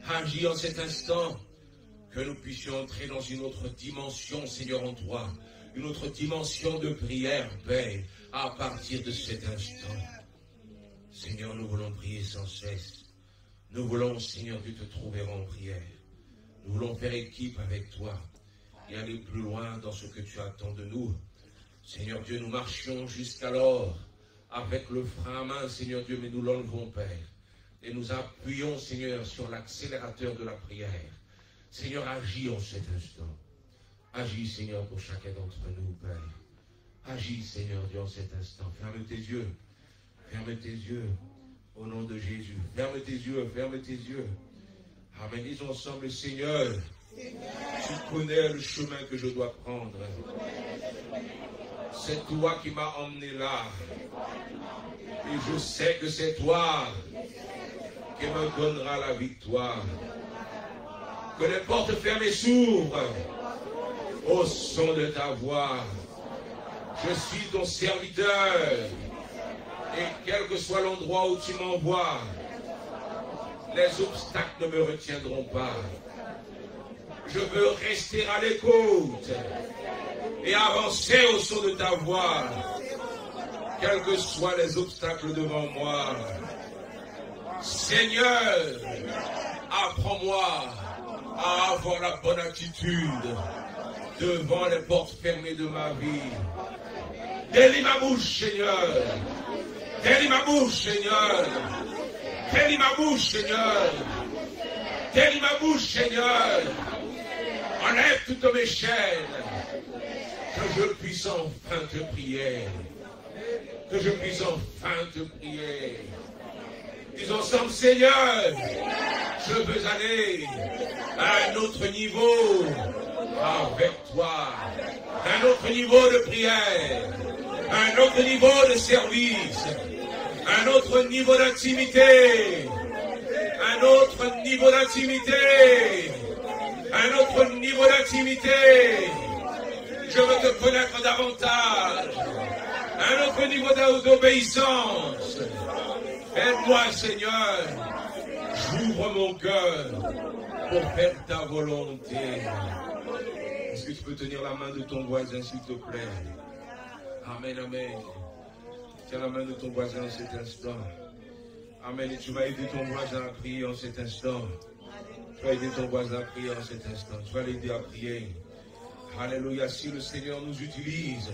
Agis en cet instant. Que nous puissions entrer dans une autre dimension, Seigneur, en toi. Une autre dimension de prière, Père, à partir de cet instant. Seigneur, nous voulons prier sans cesse. Nous voulons, Seigneur, Dieu, te trouver en prière. Nous voulons faire équipe avec toi et aller plus loin dans ce que tu attends de nous. Seigneur Dieu, nous marchions jusqu'alors avec le frein à main, Seigneur Dieu, mais nous l'enlevons, Père. Et nous appuyons, Seigneur, sur l'accélérateur de la prière. Seigneur, agis en cet instant. Agis, Seigneur, pour chacun d'entre nous, Père. Agis, Seigneur Dieu, en cet instant. Ferme tes yeux. Ferme tes yeux. Au nom de Jésus. Ferme tes yeux. Ferme tes yeux. Amen. Disons ensemble, Seigneur, tu connais le chemin que je dois prendre. C'est toi qui m'as emmené là. Et je sais que c'est toi qui me donnera la victoire. Que les portes fermées s'ouvrent au son de ta voix. Je suis ton serviteur. Et quel que soit l'endroit où tu m'envoies, les obstacles ne me retiendront pas. Je veux rester à l'écoute et avancer au son de ta voix, quels que soient les obstacles devant moi. Seigneur, apprends-moi à avoir la bonne attitude devant les portes fermées de ma vie. Délie ma bouche, Seigneur. Délie ma bouche, Seigneur. Délie ma bouche, Seigneur. Délie ma bouche, Seigneur. Enlève toutes mes chaînes. Que je puisse enfin te prier. Que je puisse enfin te prier. Disons ensemble, Seigneur, je veux aller à un autre niveau avec toi. Un autre niveau de prière. Un autre niveau de service. Un autre niveau d'intimité. Un autre niveau d'intimité. Un autre niveau d'intimité. Je veux te connaître davantage. Un autre niveau d'obéissance. Aide-moi, Seigneur. J'ouvre mon cœur pour faire ta volonté. Est-ce que tu peux tenir la main de ton voisin, s'il te plaît? Amen, amen. Tiens la main de ton voisin en cet instant. Amen. Et tu vas aider ton voisin à prier en cet instant. Tu vas aider ton voisin à prier en cet instant. Tu vas l'aider à prier. Alléluia. Si le Seigneur nous utilise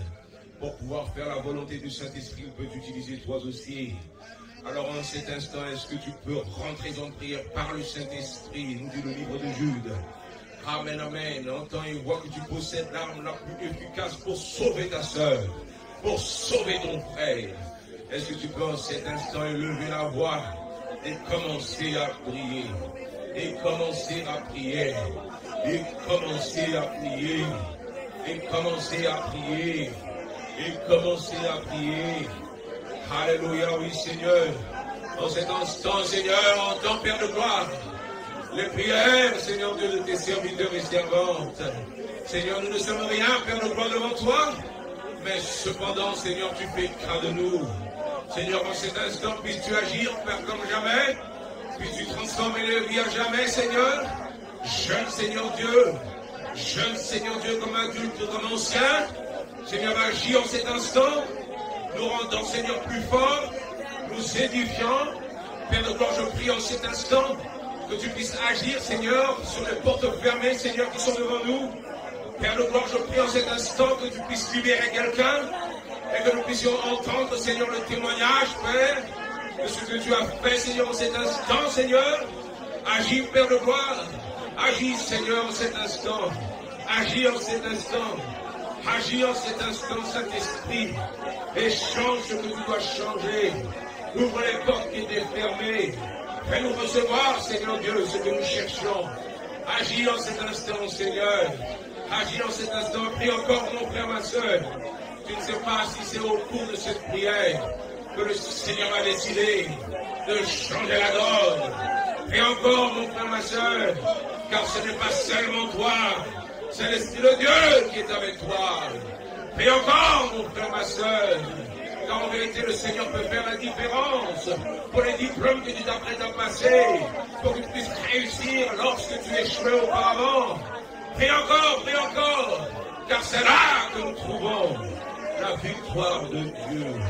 pour pouvoir faire la volonté du Saint-Esprit, il peut t'utiliser toi aussi. Alors en cet instant, est-ce que tu peux rentrer en prière par le Saint-Esprit, nous dit le livre de Jude. Amen, amen. Entends et vois que tu possèdes l'arme la plus efficace pour sauver ta soeur, pour sauver ton frère. Est-ce que tu peux en cet instant élever la voix et commencer à prier, et commencer à prier, et commencer à prier, et commencer à prier, et commencer à prier. Alléluia, oui Seigneur. En cet instant, Seigneur, entends, Père de gloire, les prières, Seigneur Dieu, de tes serviteurs et servantes. Seigneur, nous ne sommes rien, Père de gloire, devant toi, mais cependant, Seigneur, tu fais cas de nous. Seigneur, en cet instant, puisses-tu agir, Père, comme jamais, puisses-tu transformer les vies à jamais, Seigneur. Jeune Seigneur Dieu, comme adulte, comme ancien, Seigneur, agis en cet instant, nous rendant, Seigneur, plus forts, nous édifiant. Père de gloire, je prie en cet instant que tu puisses agir, Seigneur, sur les portes fermées, Seigneur, qui sont devant nous. Père de gloire, je prie en cet instant que tu puisses libérer quelqu'un et que nous puissions entendre, Seigneur, le témoignage, Père, de ce que tu as fait, Seigneur, en cet instant, Seigneur. Agis, Père de gloire. Agis, Seigneur, en cet instant. Agis en cet instant. Agis en cet instant, Saint-Esprit. Et change ce que tu dois changer. Ouvre les portes qui étaient fermées. Fais-nous recevoir, Seigneur Dieu, ce que nous cherchons. Agis en cet instant, Seigneur. Agis en cet instant. Prie encore, mon frère, ma soeur. Tu ne sais pas si c'est au cours de cette prière que le Seigneur a décidé de changer la donne. Prie encore, mon frère, ma soeur, car ce n'est pas seulement toi, c'est l'Esprit de Dieu qui est avec toi. Prie encore, mon frère, ma soeur, car en vérité, le Seigneur peut faire la différence pour les diplômes que tu t'apprêtes à passer, pour que tu puisses réussir lorsque tu échouais auparavant. Prie encore, car c'est là que nous trouvons la victoire de Dieu.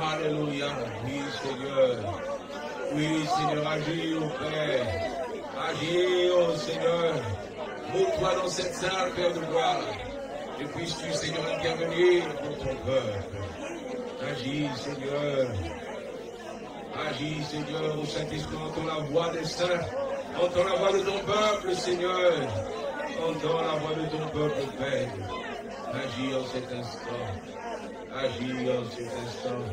Alléluia. Oui, Seigneur. Oui, Seigneur, agis, ô Père. Agis, ô Seigneur. Mets-toi dans cette salle, Père de gloire. Et puisses-tu, Seigneur, intervenir pour ton peuple. Agis, Seigneur. Agis, Seigneur, au Saint-Esprit, entends la voix des saints. Entends la voix de ton peuple, Seigneur. Entends la voix de ton peuple, Père. Agis en cet instant. Agis en cet instant.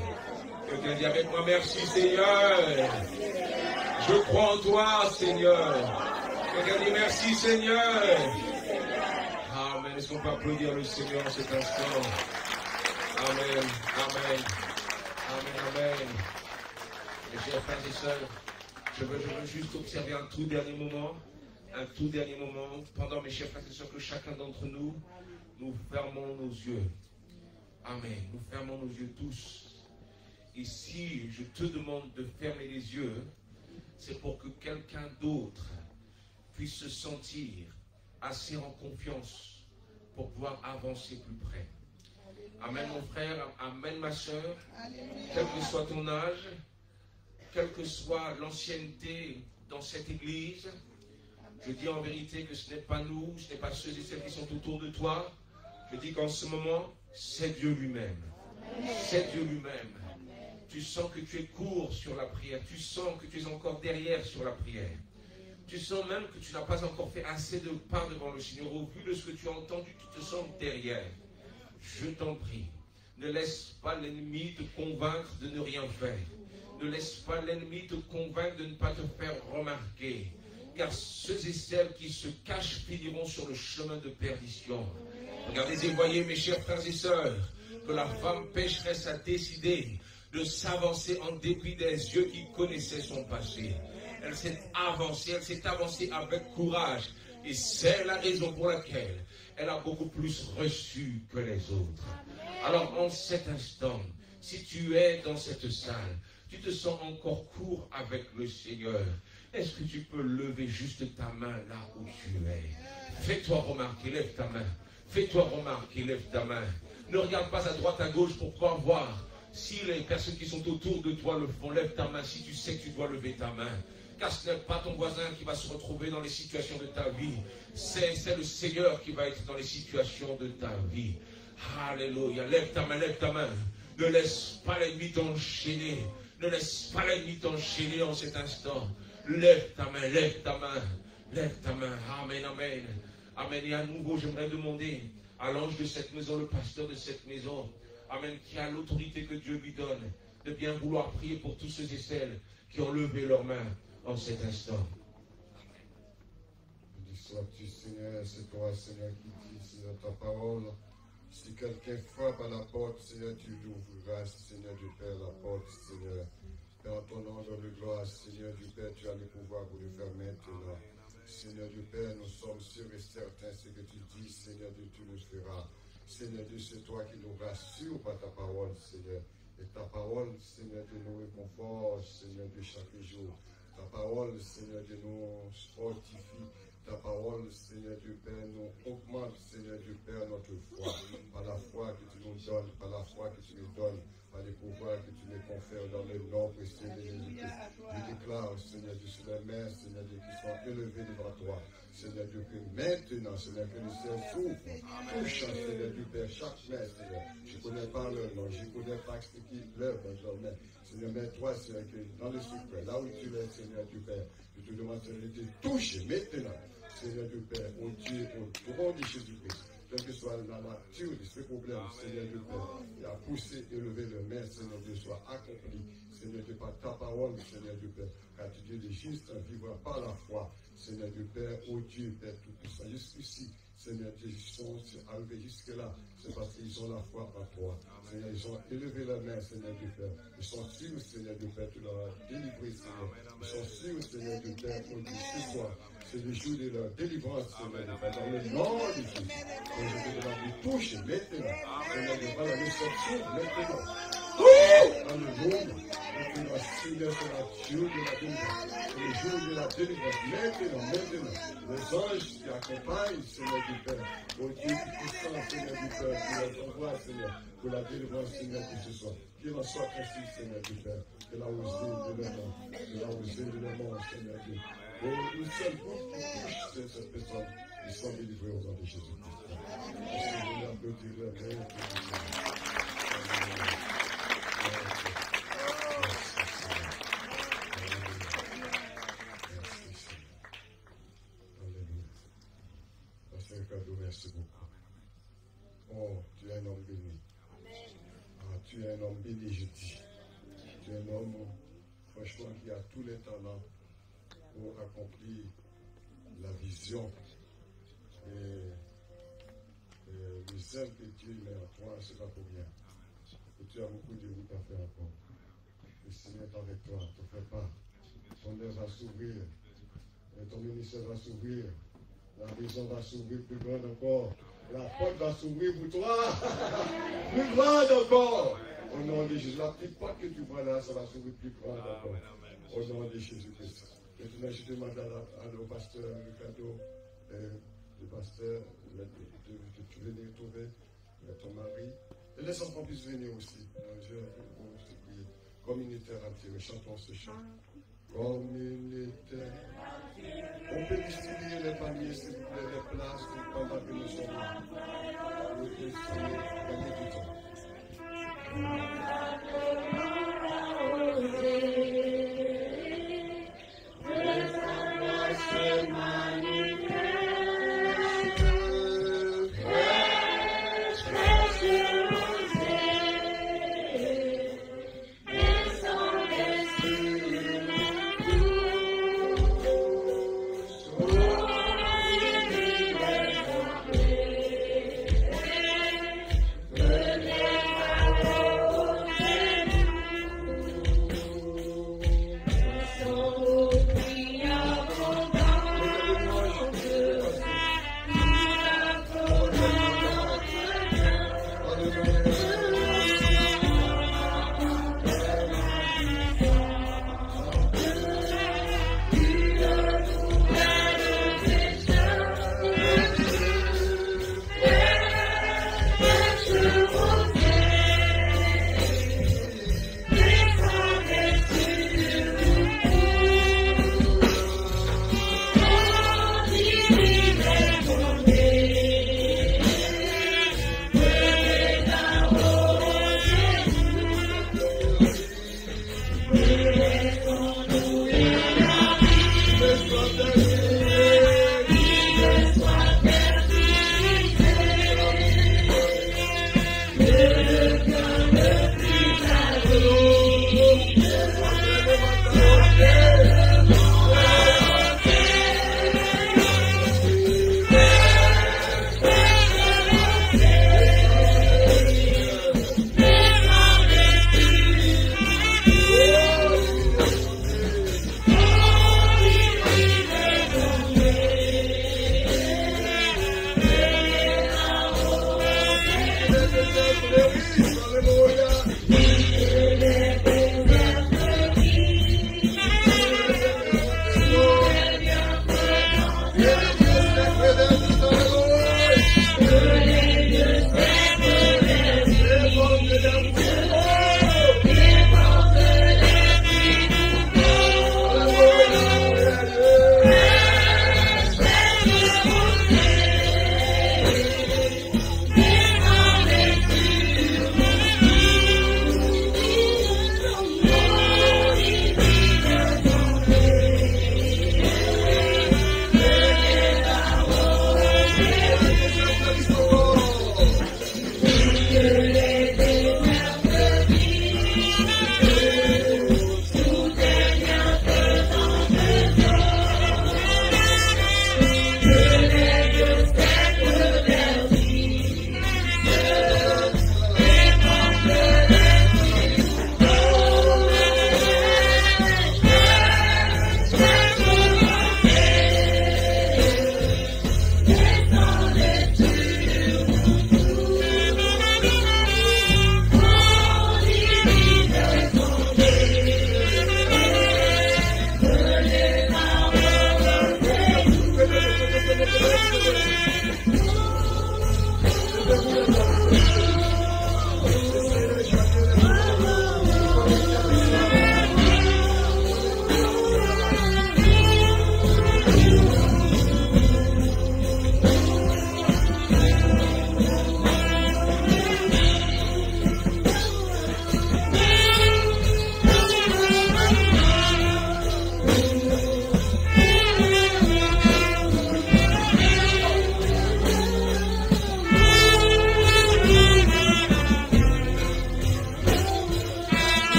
Quelqu'un dit avec moi, merci Seigneur. Je crois en toi, Seigneur. Quelqu'un dit merci Seigneur. Amen. Est-ce qu'on peut applaudir le Seigneur en cet instant? Amen. Amen. Amen. Amen. Mes chers frères et sœurs, je veux juste observer un tout dernier moment. Un tout dernier moment. Pendant, mes chers frères et sœurs, que chacun d'entre nous, nous fermons nos yeux. Amen. Nous fermons nos yeux tous. Et si je te demande de fermer les yeux, c'est pour que quelqu'un d'autre puisse se sentir assez en confiance pour pouvoir avancer plus près. Amen mon frère, amen ma soeur, quel que soit ton âge, quelle que soit l'ancienneté dans cette église, Je dis en vérité que ce n'est pas nous, ce n'est pas ceux et celles qui sont autour de toi. Je dis qu'en ce moment, c'est Dieu lui-même. C'est Dieu lui-même. Tu sens que tu es court sur la prière. Tu sens que tu es encore derrière sur la prière. Tu sens même que tu n'as pas encore fait assez de pas devant le Seigneur. Au vu de ce que tu as entendu, tu te sens derrière. Je t'en prie, ne laisse pas l'ennemi te convaincre de ne rien faire. Ne laisse pas l'ennemi te convaincre de ne pas te faire remarquer. Car ceux et celles qui se cachent finiront sur le chemin de perdition. Regardez et voyez, mes chers frères et sœurs, que la femme pécheresse a décidé de s'avancer en dépit des yeux qui connaissaient son passé. Elle s'est avancée avec courage. Et c'est la raison pour laquelle elle a beaucoup plus reçu que les autres. Alors en cet instant, si tu es dans cette salle, tu te sens encore court avec le Seigneur, est-ce que tu peux lever juste ta main là où tu es? Fais-toi remarquer, lève ta main. Fais-toi remarquer, lève ta main. Ne regarde pas à droite, à gauche pour pouvoir voir. Si les personnes qui sont autour de toi le font, lève ta main si tu sais que tu dois lever ta main. Car ce n'est pas ton voisin qui va se retrouver dans les situations de ta vie. C'est le Seigneur qui va être dans les situations de ta vie. Alléluia. Lève ta main, lève ta main. Ne laisse pas l'ennemi t'enchaîner. Ne laisse pas l'ennemi t'enchaîner en cet instant. Lève ta main, lève ta main. Lève ta main. Amen, amen. Amen. Et à nouveau, j'aimerais demander à l'ange de cette maison, le pasteur de cette maison, amen, qui a l'autorité que Dieu lui donne, de bien vouloir prier pour tous ceux et celles qui ont levé leurs mains en cet instant. Sois-tu, Seigneur, c'est toi, Seigneur, qui dis, Seigneur, ta parole. Si quelqu'un frappe à la porte, Seigneur, tu l'ouvriras, Seigneur du Père, la porte, Seigneur. Et en ton nom de gloire, Seigneur du Père, tu as le pouvoir pour le faire maintenant. Seigneur du Père, nous sommes sûrs et certains, ce que tu dis, Seigneur Dieu, tu le feras. Seigneur Dieu, c'est toi qui nous rassure par ta parole, Seigneur. Et ta parole, Seigneur Dieu, nous réconforte, Seigneur Dieu, chaque jour. Ta parole, Seigneur Dieu, nous fortifie. Ta parole, Seigneur Dieu Père, nous augmente, Seigneur Dieu Père, notre foi. Par la foi que tu nous donnes, par la foi que tu nous donnes, par les pouvoirs que tu nous confères dans le nom précieux de Jésus-Christ. Je déclare, Seigneur Dieu, sur les mains, Seigneur Dieu, qui sont élevées devant toi. Seigneur Dieu, que maintenant, Seigneur, que le ciel s'ouvre, touche, Seigneur Dieu Père, chaque main, Seigneur. Je ne connais pas leur nom, je ne connais pas ce qui leur dans leur main. Seigneur, mais toi, Seigneur, que dans le secret, là où tu es, Seigneur Dieu Père, je te demande, Seigneur, de te toucher maintenant. Seigneur Dieu Père, au Dieu, au nom de Jésus-Christ, quelle que soit la nature de ce problème, Seigneur Dieu Père, et à pousser et lever le main, Seigneur Dieu, soit accompli, Seigneur Dieu, par ta parole, Seigneur Dieu Père, car tu Dieu de juste vivra par la foi, Seigneur Dieu Père, au Dieu Père Tout-Puissant, jusqu'ici, Seigneur Dieu, ils sont arrivés jusque-là, c'est parce qu'ils ont la foi en toi. Seigneur, ils ont élevé la main, Seigneur Dieu Père. Ils sont sûrs, Seigneur Dieu Père, tu leur as délivré, Seigneur. Ils sont sûrs, Seigneur Dieu Père, pour ce soir, c'est le jour de leur délivrance, Seigneur Dieu Père, dans le nom de Jésus. Et je te demande de toucher maintenant, Seigneur Dieu Père, la réception maintenant. Alléluia. Maintenant, Seigneur, c'est la jour de la délivrance. C'est le jour de la délivrance. Maintenant. Les anges qui accompagnent, Seigneur du Père. Au Dieu qui puissant, Seigneur du Père, qui les envoie, Seigneur, pour la délivrance, Seigneur, de ce soir. Qu'il en soit ainsi, Seigneur du Père. Que la osée de leur nom. Que la osée de leur nom, Seigneur Dieu. Nous sommes pour qui touche cette personne. Ils sont délivrés au nom de Jésus-Christ. Seigneur, applaudir leur nom. Merci beaucoup. Oh, tu es un homme béni. Ah, tu es un homme béni, je dis. Tu es un homme, franchement, qui a tous les talents pour accomplir la vision et le zèle que Dieu met en toi, c'est pas pour rien. Et tu as beaucoup de route à faire encore. Le Seigneur est avec toi, ne te fais pas. Ton œuvre va s'ouvrir, ton ministère va s'ouvrir. La maison va s'ouvrir plus grande encore. La porte va s'ouvrir pour toi. Plus grande encore. Au nom de Jésus. La petite porte que tu vois là, ça va s'ouvrir plus grande encore. Au nom de Jésus-Christ. Maintenant, je demande au pasteur Ricardo, le pasteur, de tu venir trouver ton mari. Et les enfants puissent venir aussi. Je vais prier. Communautaire entière. Chantons ce chant. communauté. On peut distribuer les paniers, s'il vous plaît, les places pendant que nous sommes là. On peut distribuer, gagner du temps.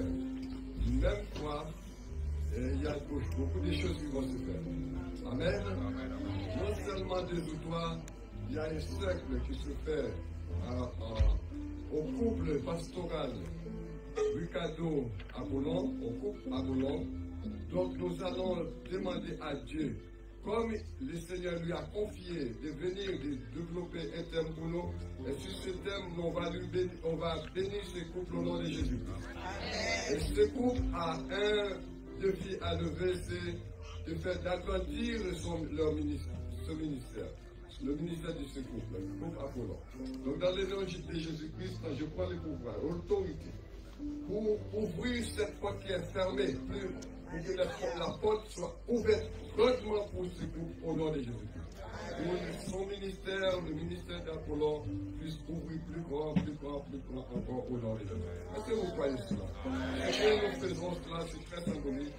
faire. Même fois, il y a beaucoup de choses qui vont se faire. Amen. Non seulement des outoirs, il y a un cercle qui se fait au couple pastoral Ricardo Apollon, au couple Apollon. Donc nous allons demander à Dieu, comme le Seigneur lui a confié de venir de développer un thème pour nous, et sur ce thème, on va bénir ce couple au nom de Jésus. Et ce couple a un défi à lever, c'est de faire d'agrandir ce ministère. Le ministère de ce couple, le couple Apollon. Donc dans l'évangile de Jésus-Christ, je prends le pouvoir, l'autorité, pour ouvrir cette porte qui est fermée, pour que la porte soit ouverte grandement pour ce couple au nom de Jésus-Christ. Pour son ministère, le ministère d'Apollon, puisse ouvrir plus grand encore au nom de Jésus. Est-ce que vous croyez cela? Est-ce que nous faisons cela? C'est très symbolique.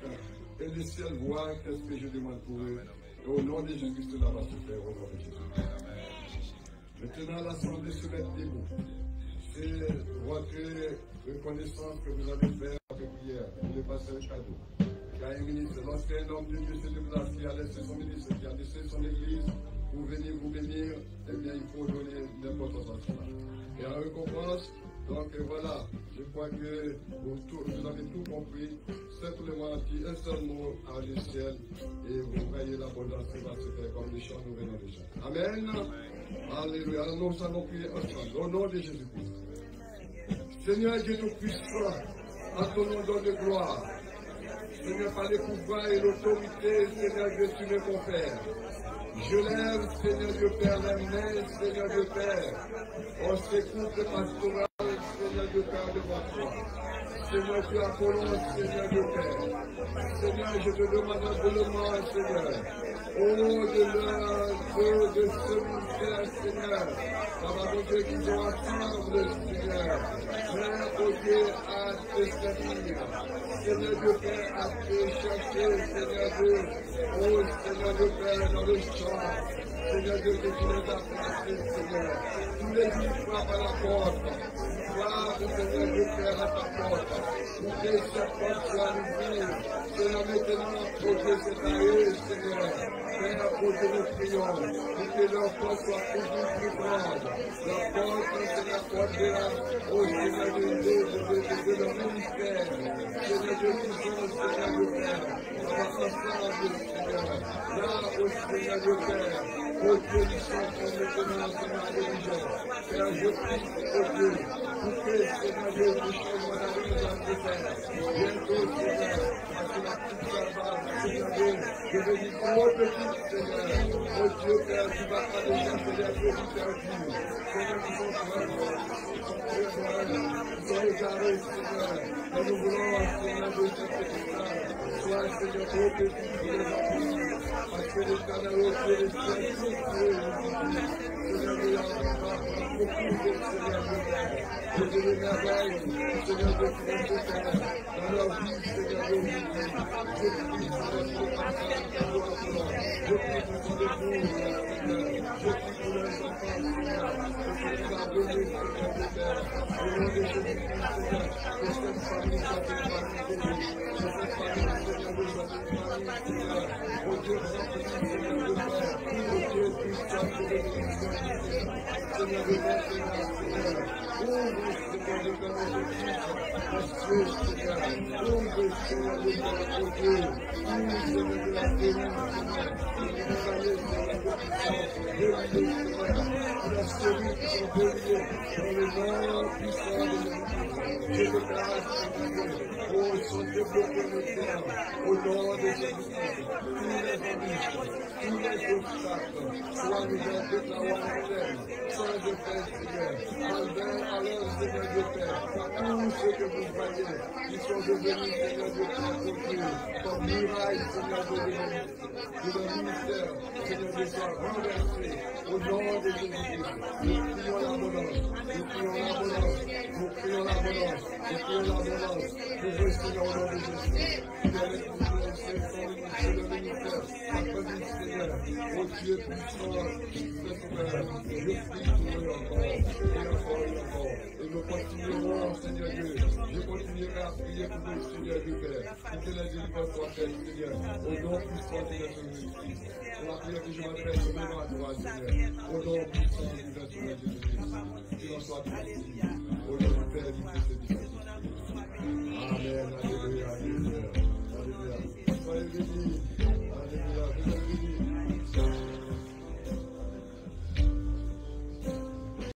Et le ciel voit qu'est-ce que je demande pour eux. Et au nom de Jésus, cela va se faire au nom de Jésus. Maintenant, l'assemblée se met debout. C'est votre reconnaissance que vous avez fait avec hier. Il est passé un cadeau. Il y a un ministre, lorsqu'un homme de Dieu se déplace, qui a laissé son ministre, qui a laissé son église, pour venir vous bénir, eh bien, il faut donner l'importance à cela. Et en récompense, donc voilà, je crois que vous avez tout compris. Simplement dit un seul mot à le ciel et vous voyez l'abondance qui va se faire comme les chants nous venons de chanter. Amen. Alléluia. Alors nous allons prier ensemble au nom de Jésus-Christ. Seigneur Dieu Tout-Puissant, à ton nom donne de gloire. Seigneur, par les pouvoirs et l'autorité, Seigneur Dieu, tu me confères. Je lève, Seigneur Dieu Père, la main, Seigneur Dieu Père. On s'écoute le pastoral, Seigneur Dieu Père, devant toi. Seigneur Dieu Apollon, Seigneur Dieu Père. Seigneur, je te demande humblement, Seigneur, au-delà de ce ministère, Seigneur, par mon Dieu, qu'ils ont ensemble, Seigneur, Père, au Dieu, à te servir. Seigneur Dieu Père, à te chercher, Seigneur Dieu, oh Seigneur Dieu Père, dans le champ, Seigneur Dieu, que tu les as placés, Seigneur. Tous les jours, frappe à la porte, frappe, Seigneur Dieu Père, à ta porte, pour que cette porte soit ouverte. Seigneur, maintenant, oh Dieu, c'est à eux, Seigneur. Père, oh Dieu, nous prions, pour que leur porte soit toujours plus grande. Leur porte, c'est la porte de la, oh Seigneur de leur ministère. Seigneur Dieu, qui sont, Seigneur Dieu Père, on va ensemble, Seigneur. Là, oh Seigneur Dieu Père, oh Dieu, nous sommes maintenant, Seigneur Dieu. Père, je prie, oh Dieu, pour que, Seigneur Dieu, nous changeons la vie de notre Père. Bientôt, Seigneur, parce que la petite Shabbat, Seigneur Dieu, je veux dire trop petite, Seigneur. Oh Dieu, Père, tu vas pas les chercher les petits perdus. Seigneur, nous sommes vraiment, nous sommes égarés, Seigneur. Et nous voulons, Seigneur, de cette petite soit, Seigneur, trop petit pour les accueillir. Parce que les canaux, les ciels, tout Seigneur, il y a encore beaucoup de Seigneur de Père. Je te les merveille, Seigneur de Père, dans leur vie, Seigneur de vie. Je prie, Seigneur, pour le passage, je prie pour les pauvres, Seigneur. Je prie pour les enfants, Seigneur. Que tu les as donnés, Seigneur de Père. Au nom de Jésus-Christ, Seigneur, que cette famille soit une famille bénie. Que cette famille, Seigneur, soit une famille, Seigneur. Oh Dieu, remplis, Seigneur de Père. Oh Dieu, puissant, que les bénédictions, Seigneur de Père, Seigneur. Ouvre, Seigneur de Père, mon Dieu, Seigneur, ouvre, Seigneur de Père, mon Dieu, ouvre, Seigneur de la bénie, Seigneur, Seigneur de puissance, bénis, Seigneur, pour la série qui sont bénis, dans le nom puissant de Jésus. Je déclare, Seigneur, oh, son développement de terre, au nom de Jésus-Christ, tous les embûches, tous les obstacles, soient nous en déclarant en terre, sans effet, Seigneur, alors, Seigneur Dieu Père, tous ceux que vous voyez, qui sont devenus, Seigneur Dieu Père, construits comme murailles, Seigneur Dieu de leur ministère, Seigneur Dieu, soient renversés au nom de Jésus-Christ. Nous prions l'abondance, nous prions l'abondance, nous prions l'abondance, nous prions l'abondance. Nous voulons, Seigneur, au nom de Jésus. Nous allons vous laisser le ministère, la présence, Seigneur, Oh Dieu puissant, Seigneur, je prie pour eux encore, et encore, et encore. Et nous continuerons, Seigneur Dieu. Je continuerai à prier pour eux, Seigneur Dieu Père, pour que la délivrance soit faite, Seigneur, au nom puissant de notre Jésus-Christ. Pour la prière que je m'adresse devant toi, Seigneur, au nom puissant de notre Jésus-Christ. Qu'il en soit ainsi. Au